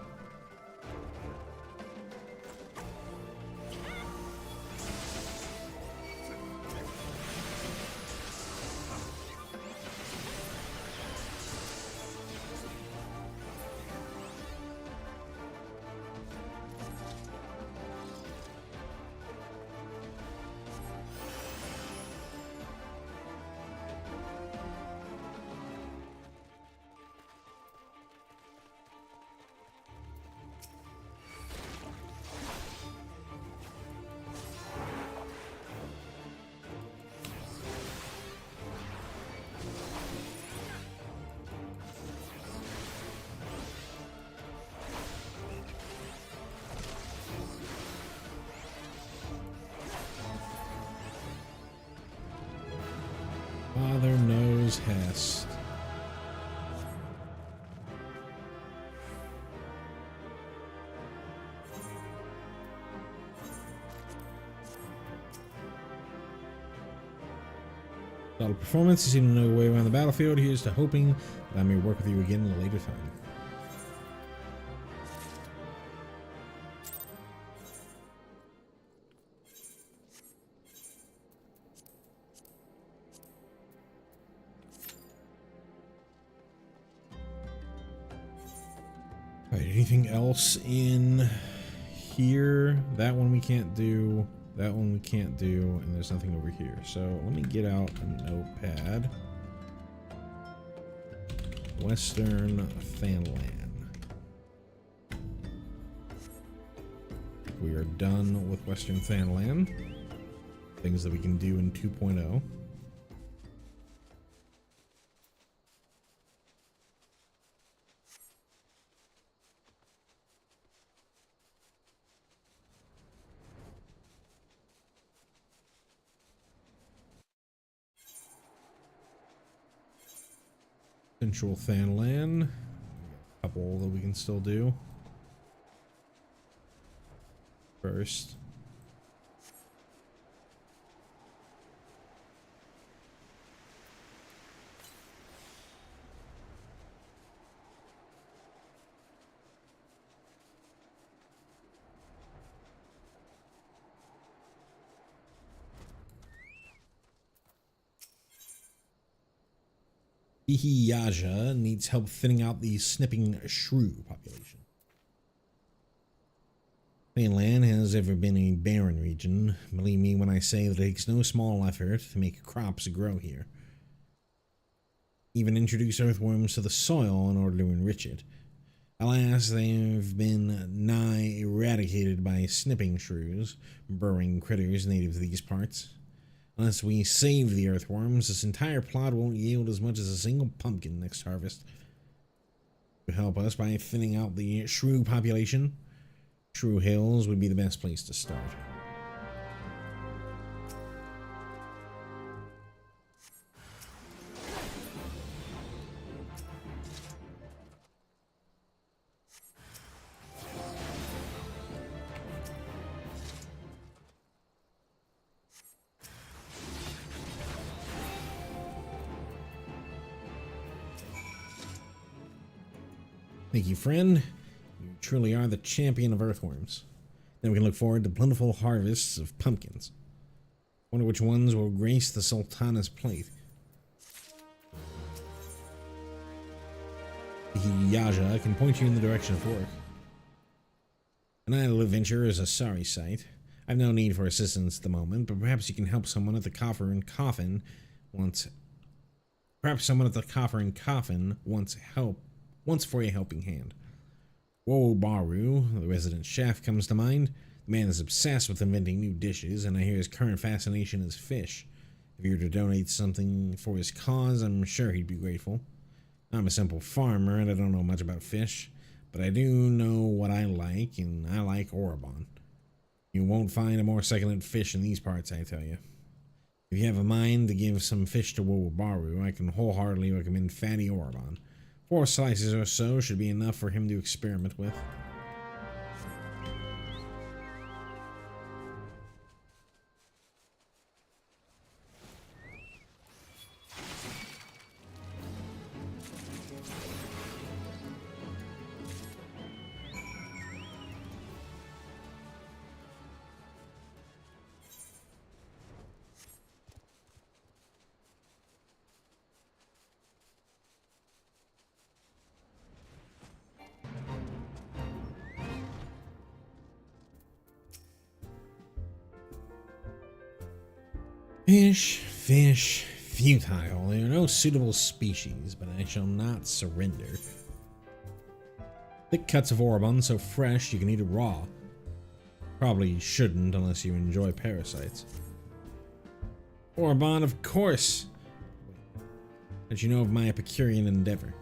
A: Father knows Hest. Solid performance. You seem to know your way around the battlefield. Here's to hoping that I may work with you again at a later time. Alright, anything else in here? That one we can't do. That one we can't do, and there's nothing over here. So let me get out a notepad. Western Fanland. We are done with Western Fanland. Things that we can do in 2.0. Central Fanland. A couple that we can still do. First. Ihiyaja needs help thinning out the snipping shrew population. Fanland has ever been a barren region. Believe me when I say that it takes no small effort to make crops grow here. Even introduce earthworms to the soil in order to enrich it. Alas, they have been nigh eradicated by snipping shrews, burrowing critters native to these parts. Unless we save the earthworms, this entire plot won't yield as much as a single pumpkin next harvest. To help us by thinning out the shrew population, Shrew Hills would be the best place to start. Thank you, friend. You truly are the champion of earthworms. Then we can look forward to plentiful harvests of pumpkins. Wonder which ones will grace the Sultana's plate. Yaja can point you in the direction of work. An idle adventure is a sorry sight. I've no need for assistance at the moment, but perhaps you can help someone at the coffer and coffin wants. Perhaps someone at the coffer and coffin wants for a helping hand. Wobaru, the resident chef, comes to mind. The man is obsessed with inventing new dishes, and I hear his current fascination is fish. If you were to donate something for his cause, I'm sure he'd be grateful. I'm a simple farmer, and I don't know much about fish, but I do know what I like, and I like Orobon. You won't find a more succulent fish in these parts, I tell you. If you have a mind to give some fish to Wobaru, I can wholeheartedly recommend fatty Orobon. 4 slices or so should be enough for him to experiment with. Fish, futile. There are no suitable species, but I shall not surrender. Thick cuts of Orobon so fresh you can eat it raw. Probably shouldn't unless you enjoy parasites. Orobon, of course! But you know of my Epicurean endeavor.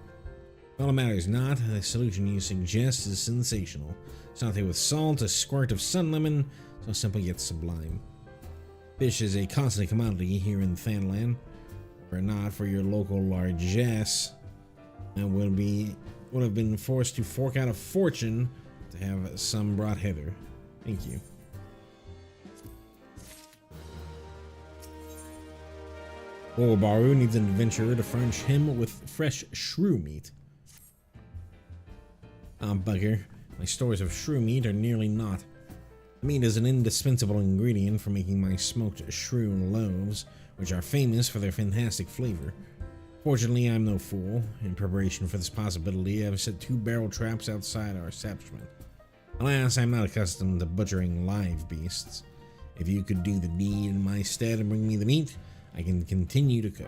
A: All that matters not, the solution you suggest is sensational. Sauté with salt, a squirt of sun lemon, so simple yet sublime. Fish is a constant commodity here in Fanland. Were it not for your local largesse, I would have been forced to fork out a fortune to have some brought hither. Thank you. Orobaru needs an adventurer to furnish him with fresh shrew meat. Ah, bugger. My stores of shrew meat are nearly naught. Meat is an indispensable ingredient for making my smoked shrew loaves, which are famous for their fantastic flavor. Fortunately, I'm no fool. In preparation for this possibility, I have set 2 barrel traps outside our establishment. Alas, I'm not accustomed to butchering live beasts. If you could do the deed in my stead and bring me the meat, I can continue to cook.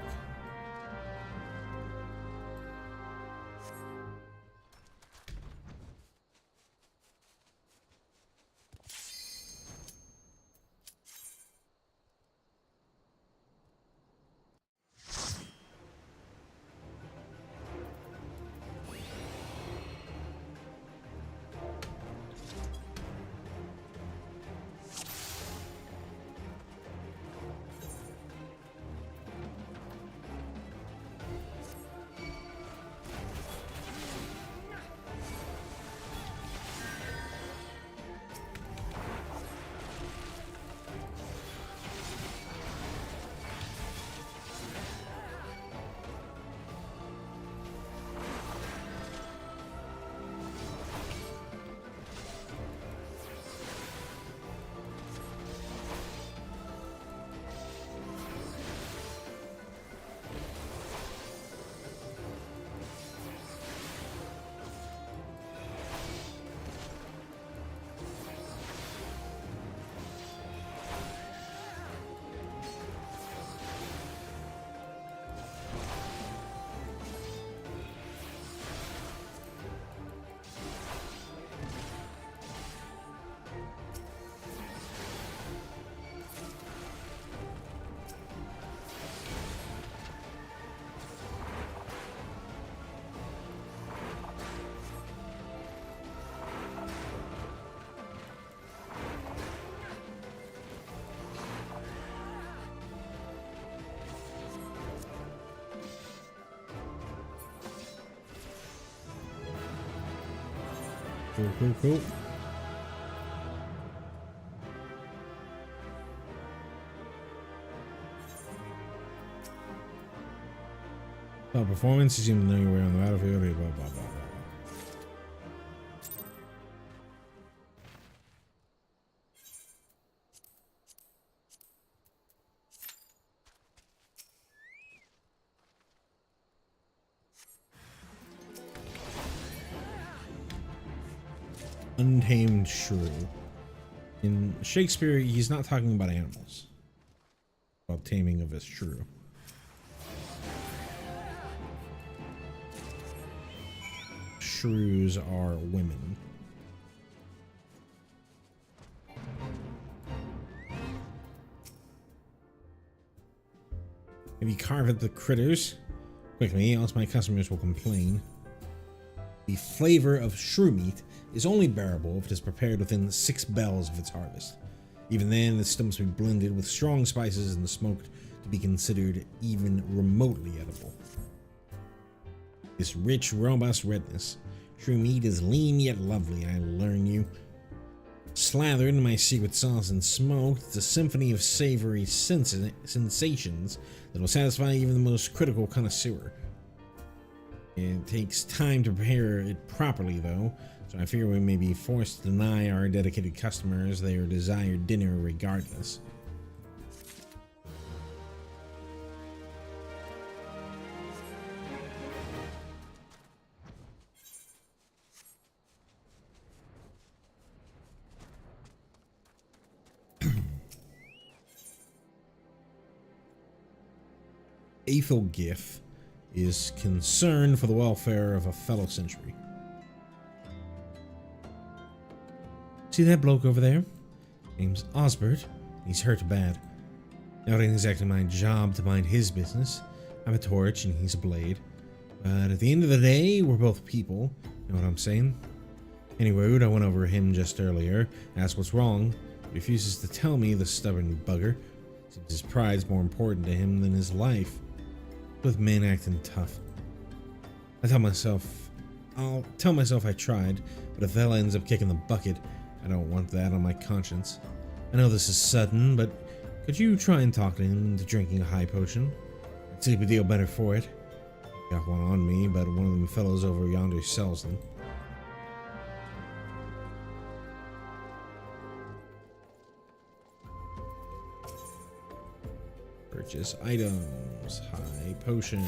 A: Cool. Top performance, you seem to know your way on the battlefield, blah, blah, blah, blah. Untamed shrew. In Shakespeare, he's not talking about animals. About taming of a shrew. Shrews are women. If you carve at the critters quickly, else my customers will complain. The flavor of shrew meat is only bearable if it is prepared within 6 bells of its harvest. Even then, it still must be blended with strong spices and smoked to be considered even remotely edible. This rich, robust redness. Shrew meat is lean yet lovely, I learn you. Slathered in my secret sauce and smoked, it's a symphony of savory sensations that will satisfy even the most critical connoisseur. It takes time to prepare it properly, though, so I fear we may be forced to deny our dedicated customers their desired dinner regardless. Aethelgif is concerned for the welfare of a fellow century. See that bloke over there? Name's Osbert. He's hurt bad. Now it ain't exactly my job to mind his business. I'm a torch and he's a blade. But at the end of the day, we're both people. Know what I'm saying? Anyway, I went over him just earlier, asked what's wrong. He refuses to tell me, the stubborn bugger. Seems his pride's more important to him than his life. with men acting tough. I'll tell myself I tried, but if the hell ends up kicking the bucket, I don't want that on my conscience. I know this is sudden, but could you try and talk him into drinking a high potion? I'd sleep a deal better for it. Got one on me, but one of them fellows over yonder sells them. Purchase items. High potion.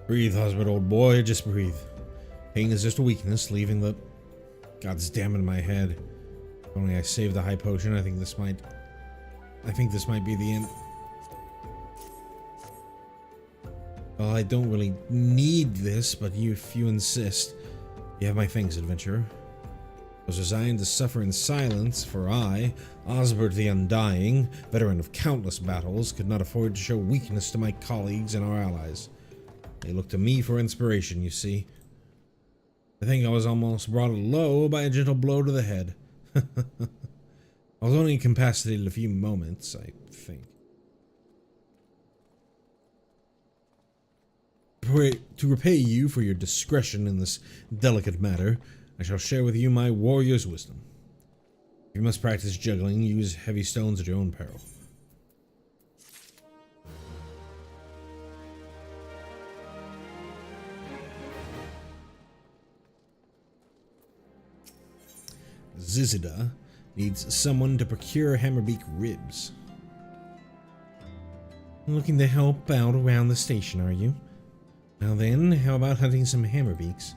A: Breathe, husband, old boy. Just breathe. Pain is just a weakness, leaving the... God's damn it in my head. If only I saved the high potion, I think this might be the end. Well, I don't really need this, but if you insist, you have my thanks, adventurer. I was resigned to suffer in silence, for I, Osbert the Undying, veteran of countless battles, could not afford to show weakness to my colleagues and our allies. They looked to me for inspiration, you see. I think I was almost brought low by a gentle blow to the head. I was only incapacitated a few moments, I think. To repay you for your discretion in this delicate matter, I shall share with you my warrior's wisdom. If you must practice juggling, use heavy stones at your own peril. Zizida needs someone to procure hammerbeak ribs. Looking to help out around the station, are you? Now then, how about hunting some hammerbeaks?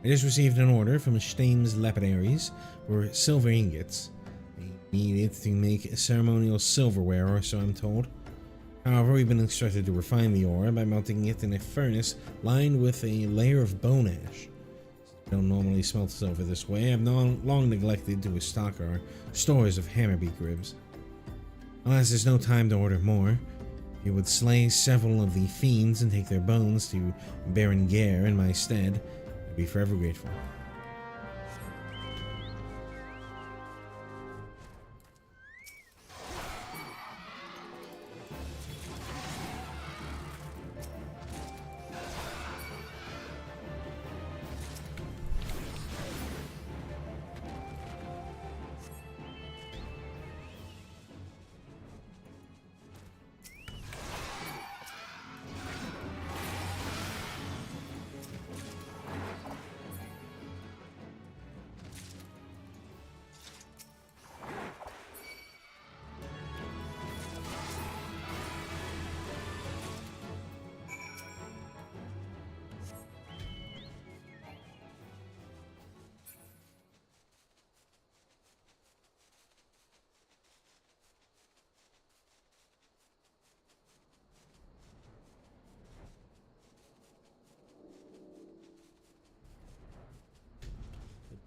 A: I just received an order from Stames Lapidaries for silver ingots. They need it to make ceremonial silverware, or so I'm told. However, we've been instructed to refine the ore by melting it in a furnace lined with a layer of bone ash. I don't normally smelt silver this way. I've long neglected to stock our stores of hammerbeak ribs. Alas, there's no time to order more. If you would slay several of the fiends and take their bones to Baron Gare in my stead, I'd be forever grateful.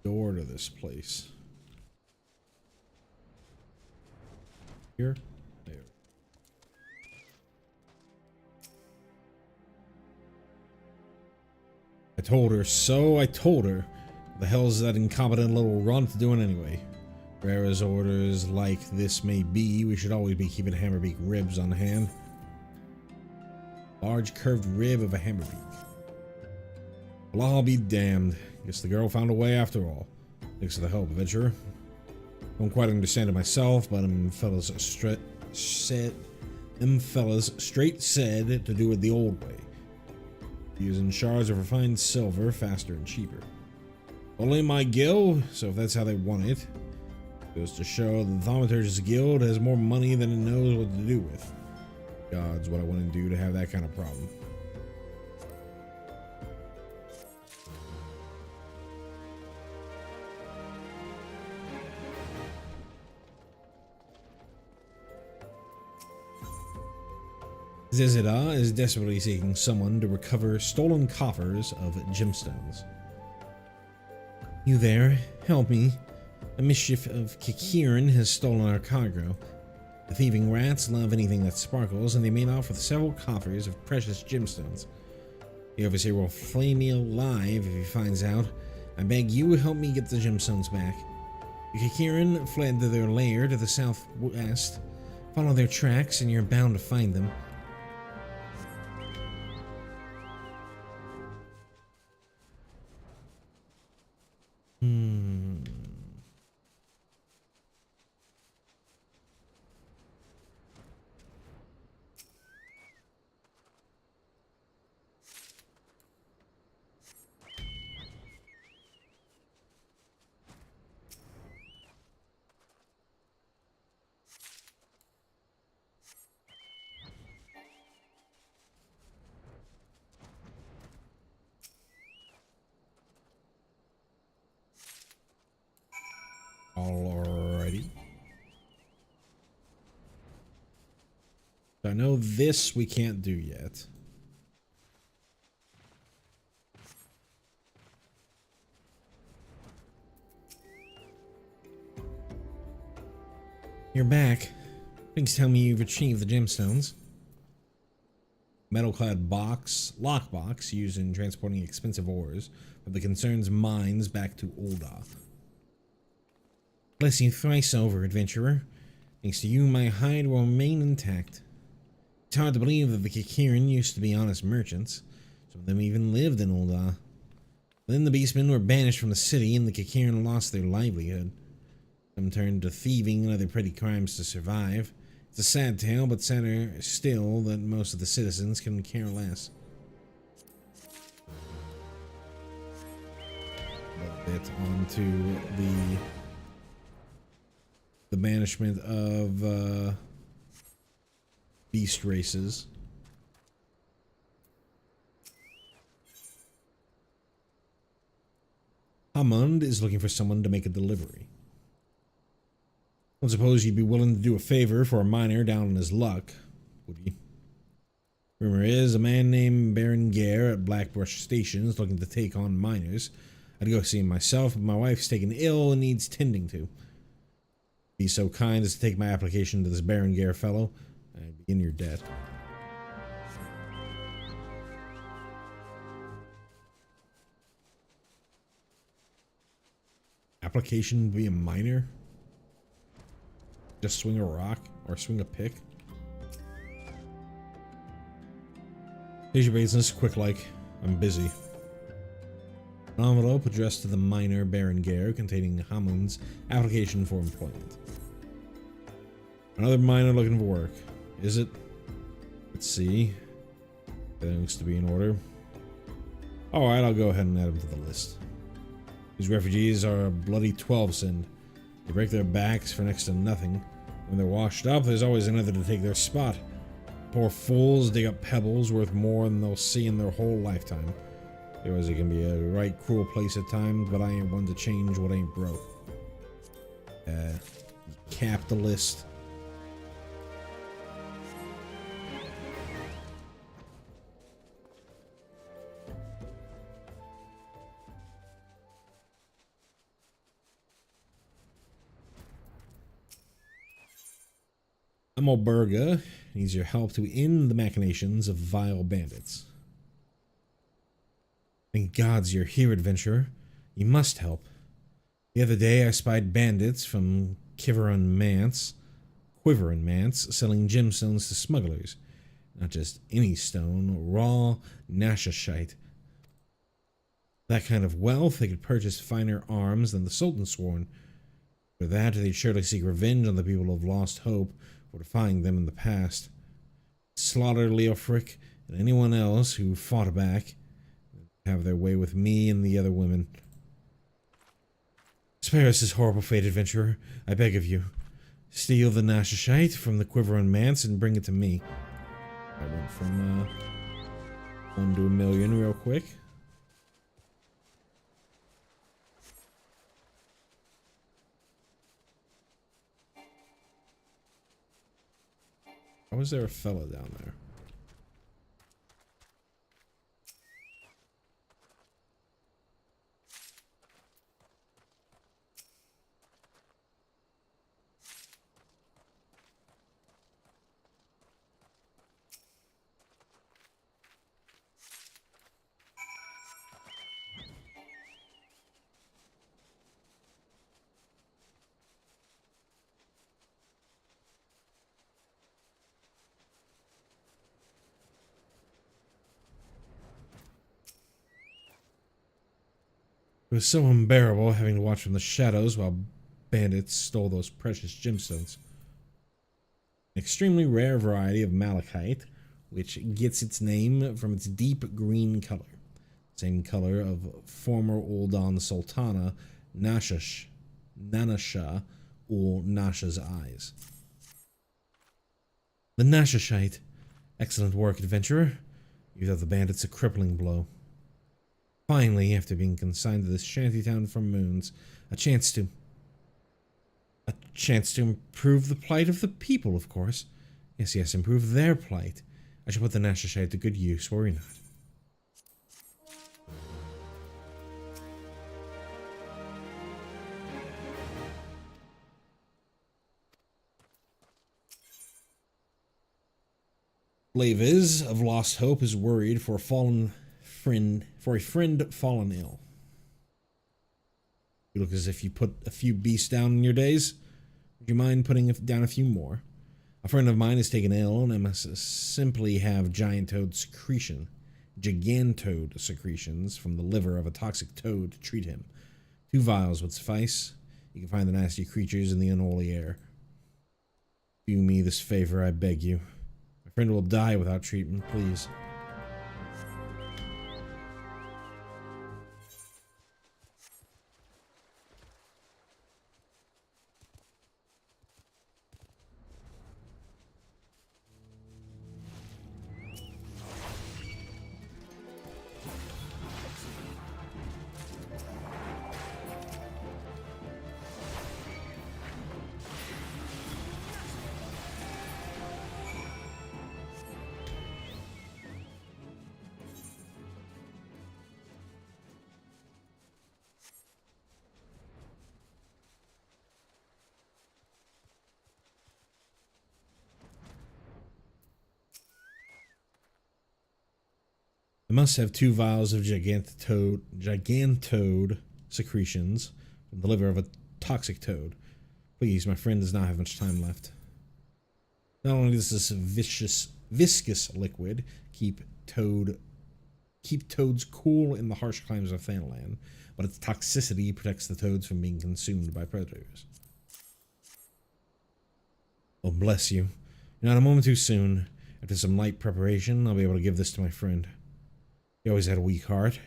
A: Door to this place. Here? There. I told her so. I told her. What the hell's that incompetent little runt doing anyway? Rare as orders like this may be, we should always be keeping hammerbeak ribs on hand. Large curved rib of a hammerbeak. Well, I'll be damned. Guess the girl found a way after all. Thanks for the help, adventurer. Don't quite understand it myself, but them fellas straight said to do it the old way. Using shards of refined silver faster and cheaper. Only my guild, so if that's how they want it. Goes to show the Thaumaturge's guild has more money than it knows what to do with. God's what I want to do to have that kind of problem. Zizida is desperately seeking someone to recover stolen coffers of gemstones. You there? Help me. A mischief of Kikirin has stolen our cargo. The thieving rats love anything that sparkles, and they made off with several coffers of precious gemstones. The overseer will flay me alive if he finds out. I beg you help me get the gemstones back. The Kikiran fled to their lair to the southwest. Follow their tracks and you're bound to find them. Alrighty. So I know this we can't do yet. You're back. Things tell me you've achieved the gemstones. Metal-clad lockbox used in transporting expensive ores from the concern's mines back to Ul'dah. Bless you thrice over, adventurer. Thanks to you, my hide will remain intact. It's hard to believe that the Kikiran used to be honest merchants. Some of them even lived in Ul'dah. Then the beastmen were banished from the city and the Kikiran lost their livelihood. Some turned to thieving and other petty crimes to survive. It's a sad tale, but sadder still that most of the citizens can care less. A bit onto the banishment of beast races. Hammond is looking for someone to make a delivery. I don't suppose you'd be willing to do a favor for a miner down on his luck, would you? Rumor is a man named Baron Gare at Blackbrush Station is looking to take on miners. I'd go see him myself, but my wife's taken ill and needs tending to. Be so kind as to take my application to this Baron Gare fellow. I'd be in your debt. Application to be a miner? Just swing a rock or swing a pick? Here's your business, quick like. I'm busy. An envelope addressed to the miner Baron Gare containing Hamun's application for employment. Another miner looking for work. Is it? Let's see. That looks to be in order. Alright, I'll go ahead and add them to the list. These refugees are a bloody 12 sin. They break their backs for next to nothing. When they're washed up, there's always another to take their spot. Poor fools dig up pebbles worth more than they'll see in their whole lifetime. Otherwise, it can be a right cruel place at times, but I ain't one to change what ain't broke. Capitalist. Amolberga needs your help to end the machinations of vile bandits. Thank gods you're here, adventurer. You must help. The other day I spied bandits from Quiveron Manse selling gemstones to smugglers. Not just any stone, raw nashashite. That kind of wealth, they could purchase finer arms than the Sultan sworn. For that, they'd surely seek revenge on the people who've lost hope for defying them in the past. Slaughter Leofric and anyone else who fought back. Have their way with me and the other women. Spare us this horrible fate, adventurer. I beg of you. Steal the nashashite from the Quiveron Manse and bring it to me. I went from 1 to 1 million real quick. How was there a fella down there? It was so unbearable having to watch from the shadows while bandits stole those precious gemstones. An extremely rare variety of malachite, which gets its name from its deep green color. Same color of former Uldan Sultana Nanasha or Nasha's eyes. The Nashashite. Excellent work, adventurer. You dealt the bandits a crippling blow. Finally, after being consigned to this shantytown for moons, a chance to improve the plight of the people, of course. Yes, improve their plight. I shall put the Nashashite to good use, worry not. Laviz of Lost Hope is worried for a friend fallen ill. You look as if you put a few beasts down in your days. Would you mind putting down a few more? A friend of mine is taken ill, and I must simply have gigantode secretions from the liver of a toxic toad to treat him. 2 vials would suffice. You can find the nasty creatures in the unholy air. Do me this favor, I beg you. My friend will die without treatment, please. I must have 2 vials of gigantode secretions from the liver of a toxic toad. Please, my friend does not have much time left. Not only does this viscous liquid keep toads cool in the harsh climates of Thanalan, but its toxicity protects the toads from being consumed by predators. Oh, bless you. You're not a moment too soon. After some light preparation, I'll be able to give this to my friend. He always had a weak heart.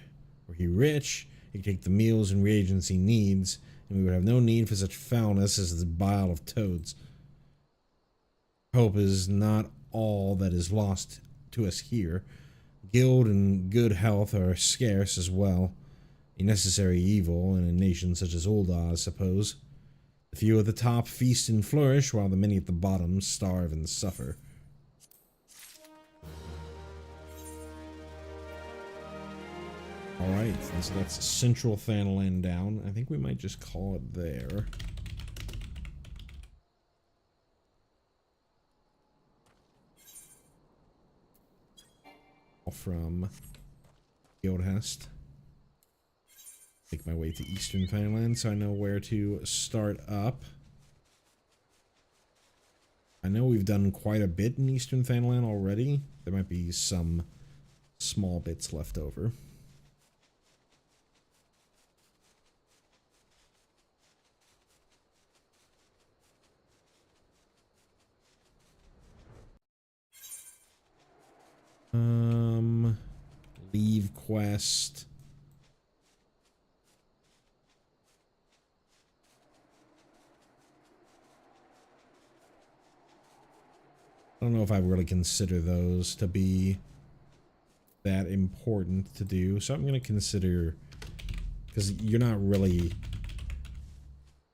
A: Were he rich, he could take the meals and reagents he needs, and we would have no need for such foulness as the bile of toads. Hope is not all that is lost to us here. Guild and good health are scarce as well. A necessary evil in a nation such as Ulda, I suppose. The few at the top feast and flourish, while the many at the bottom starve and suffer. Alright, so that's Central Thanalan down. I think we might just call it there. From Guildhests. Make my way to Eastern Thanalan so I know where to start up. I know we've done quite a bit in Eastern Thanalan already. There might be some small bits left over. Leave quest. I don't know if I really consider those to be that important to do, so I'm going to consider, because you're not really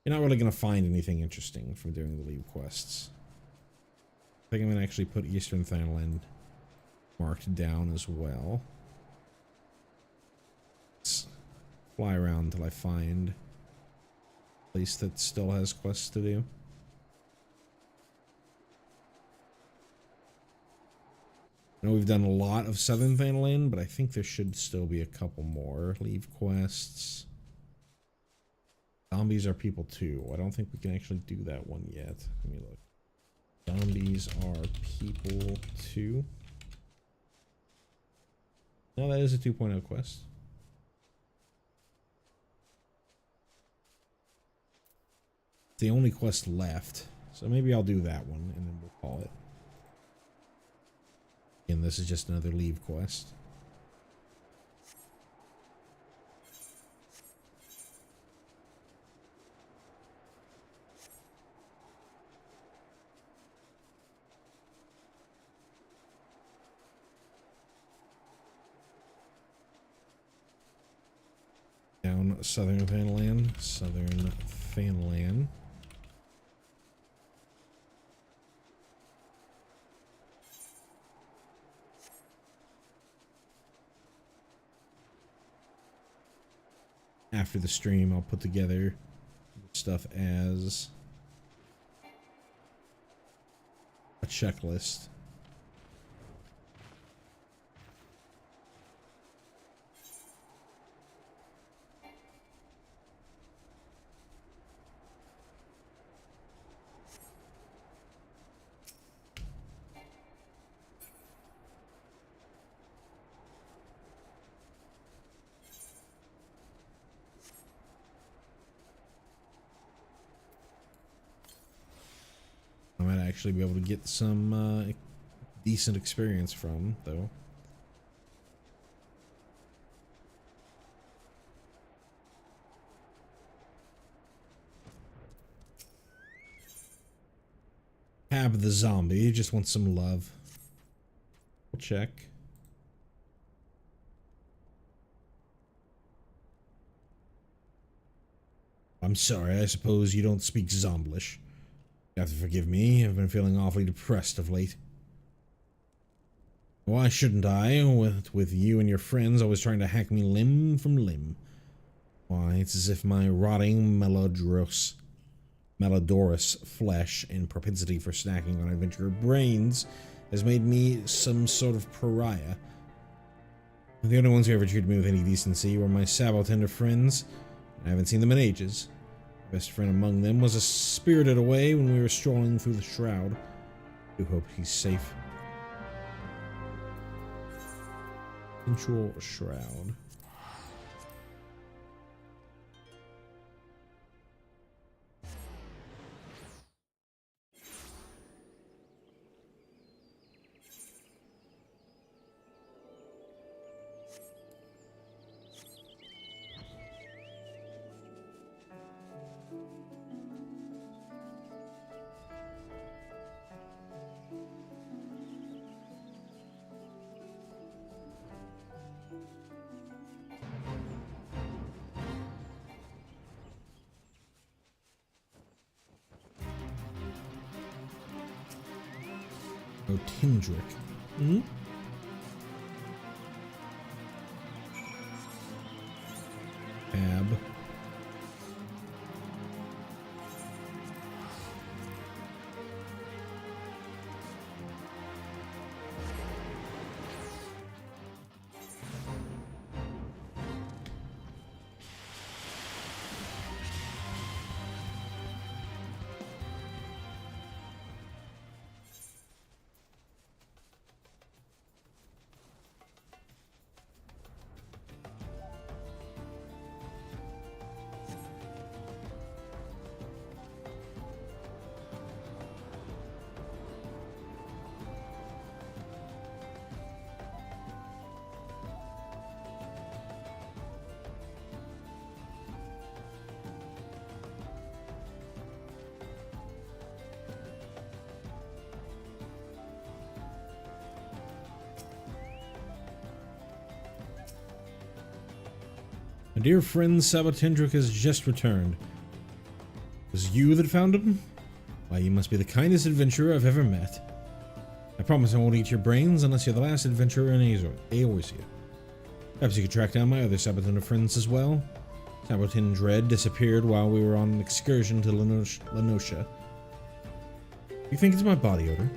A: going to find anything interesting from doing the leave quests. I think I'm going to actually put Eastern Thanalan marked down as well. Let's fly around until I find a place that still has quests to do. I know we've done a lot of Southern Thanalan, but I think there should still be a couple more leave quests. Zombies are people too. I don't think we can actually do that one yet. Let me look. Zombies are people too. No, that is a 2.0 quest. It's the only quest left. So maybe I'll do that one and then we'll call it. And this is just another leave quest. Down Southern Fanland. Southern Fanland. After the stream, I'll put together stuff as a checklist. I might actually be able to get some decent experience from, though. Have the zombie, just want some love. We'll check. I'm sorry, I suppose you don't speak Zomblish. You have to forgive me, I've been feeling awfully depressed of late. Why shouldn't I, with you and your friends always trying to hack me limb from limb? Why, it's as if my rotting malodorous flesh and propensity for snacking on adventurer brains has made me some sort of pariah. The only ones who ever treated me with any decency were my sabotender friends. I haven't seen them in ages. My best friend among them was spirited away when we were strolling through the shroud. I do hope he's safe. Sensual shroud. Oh, Tindrick. Hmm? Tab. My dear friend Sabotendric has just returned. Was it you that found him? Why, you must be the kindest adventurer I've ever met. I promise I won't eat your brains unless you're the last adventurer in Eorzea. Perhaps you could track down my other Sabotender friends as well. Sabotendred disappeared while we were on an excursion to Lenosha. You think it's my body odor?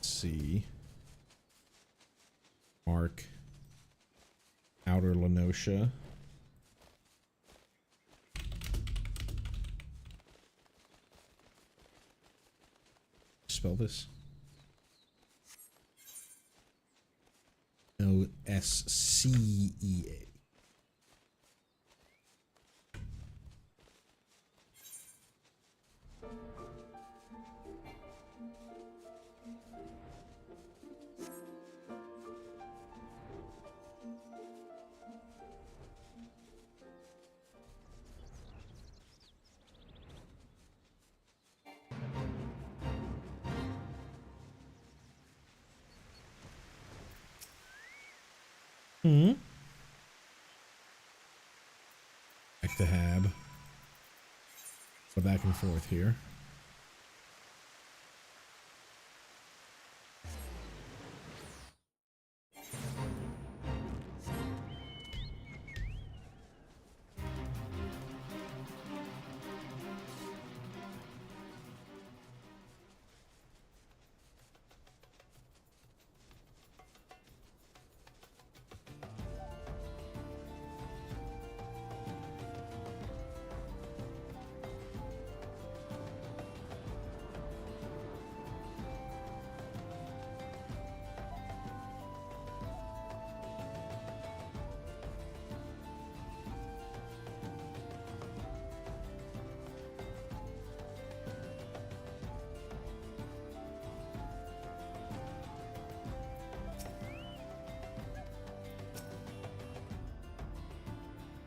A: See. Mark. Outer Lenosha. spell this? O-S-C-E-A. Back to Hab. Go back and forth here.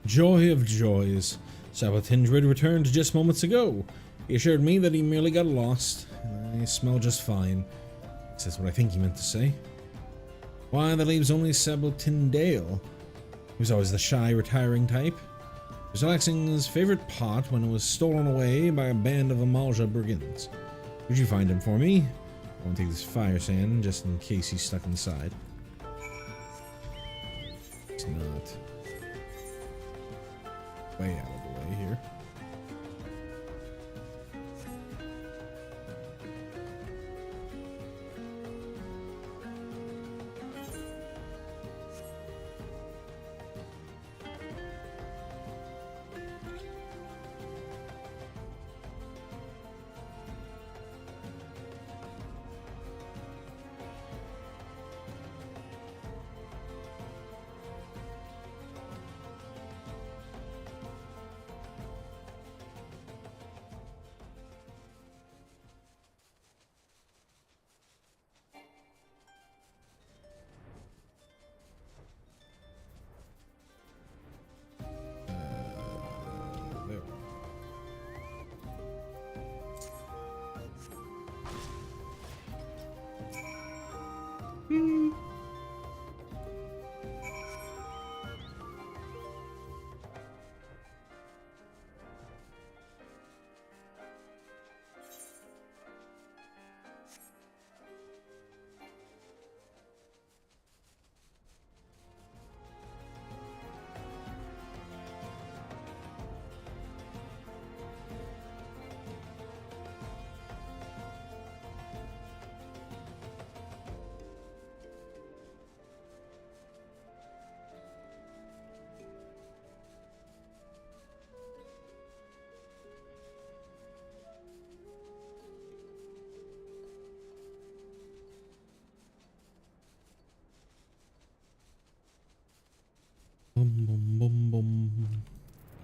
A: Joy of joys. Sabotindred returned just moments ago. He assured me that he merely got lost. I smell just fine. That's what I think he meant to say. Why, that leaves only Sabotindale. He was always the shy, retiring type. He was relaxing in his favorite pot when it was stolen away by a band of Amalja brigands. Would you find him for me? I want to take this fire sand just in case he's stuck inside. He's not. Way out of the way here.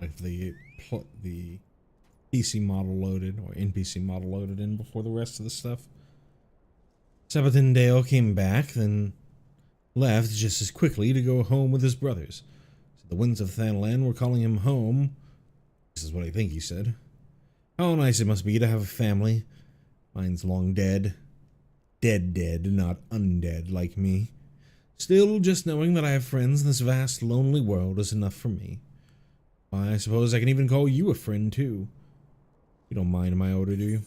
A: If the PC model loaded, or NPC model loaded in before the rest of the stuff. Sabotindale came back, then left just as quickly to go home with his brothers. So the winds of Thanalan were calling him home. This is what I think he said. How nice it must be to have a family. Mine's long dead. Dead, not undead like me. Still, just knowing that I have friends in this vast, lonely world is enough for me. Why, I suppose I can even call you a friend, too. You don't mind my order, do you?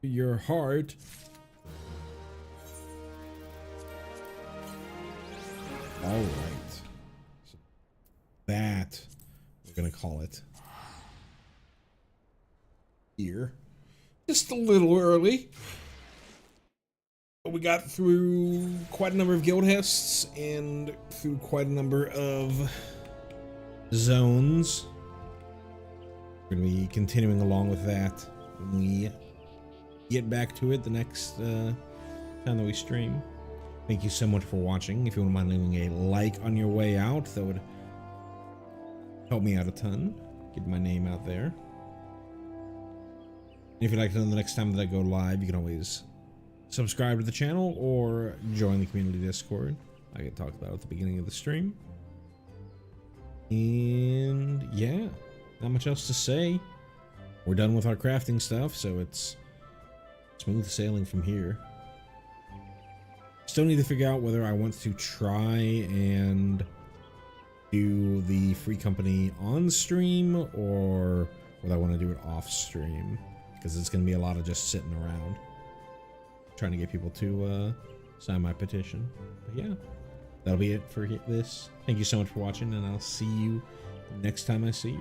A: Your heart. Alright. So that, we're gonna call it here. Just a little early. But we got through quite a number of Guildhests and through quite a number of zones. We're gonna be continuing along with that. when we get back to it the next time that we stream. Thank you so much for watching. If you wouldn't mind leaving a like on your way out, that would help me out a ton. Get my name out there. And if you'd like to know the next time that I go live, you can always subscribe to the channel or join the community Discord. I get talked about at the beginning of the stream. And yeah, not much else to say. We're done with our crafting stuff, so it's smooth sailing from here. Still need to figure out whether I want to try and do the free company on stream or whether I want to do it off stream, because it's going to be a lot of just sitting around trying to get people to sign my petition. But yeah, that'll be it for this. Thank you so much for watching, and I'll see you next time I see you.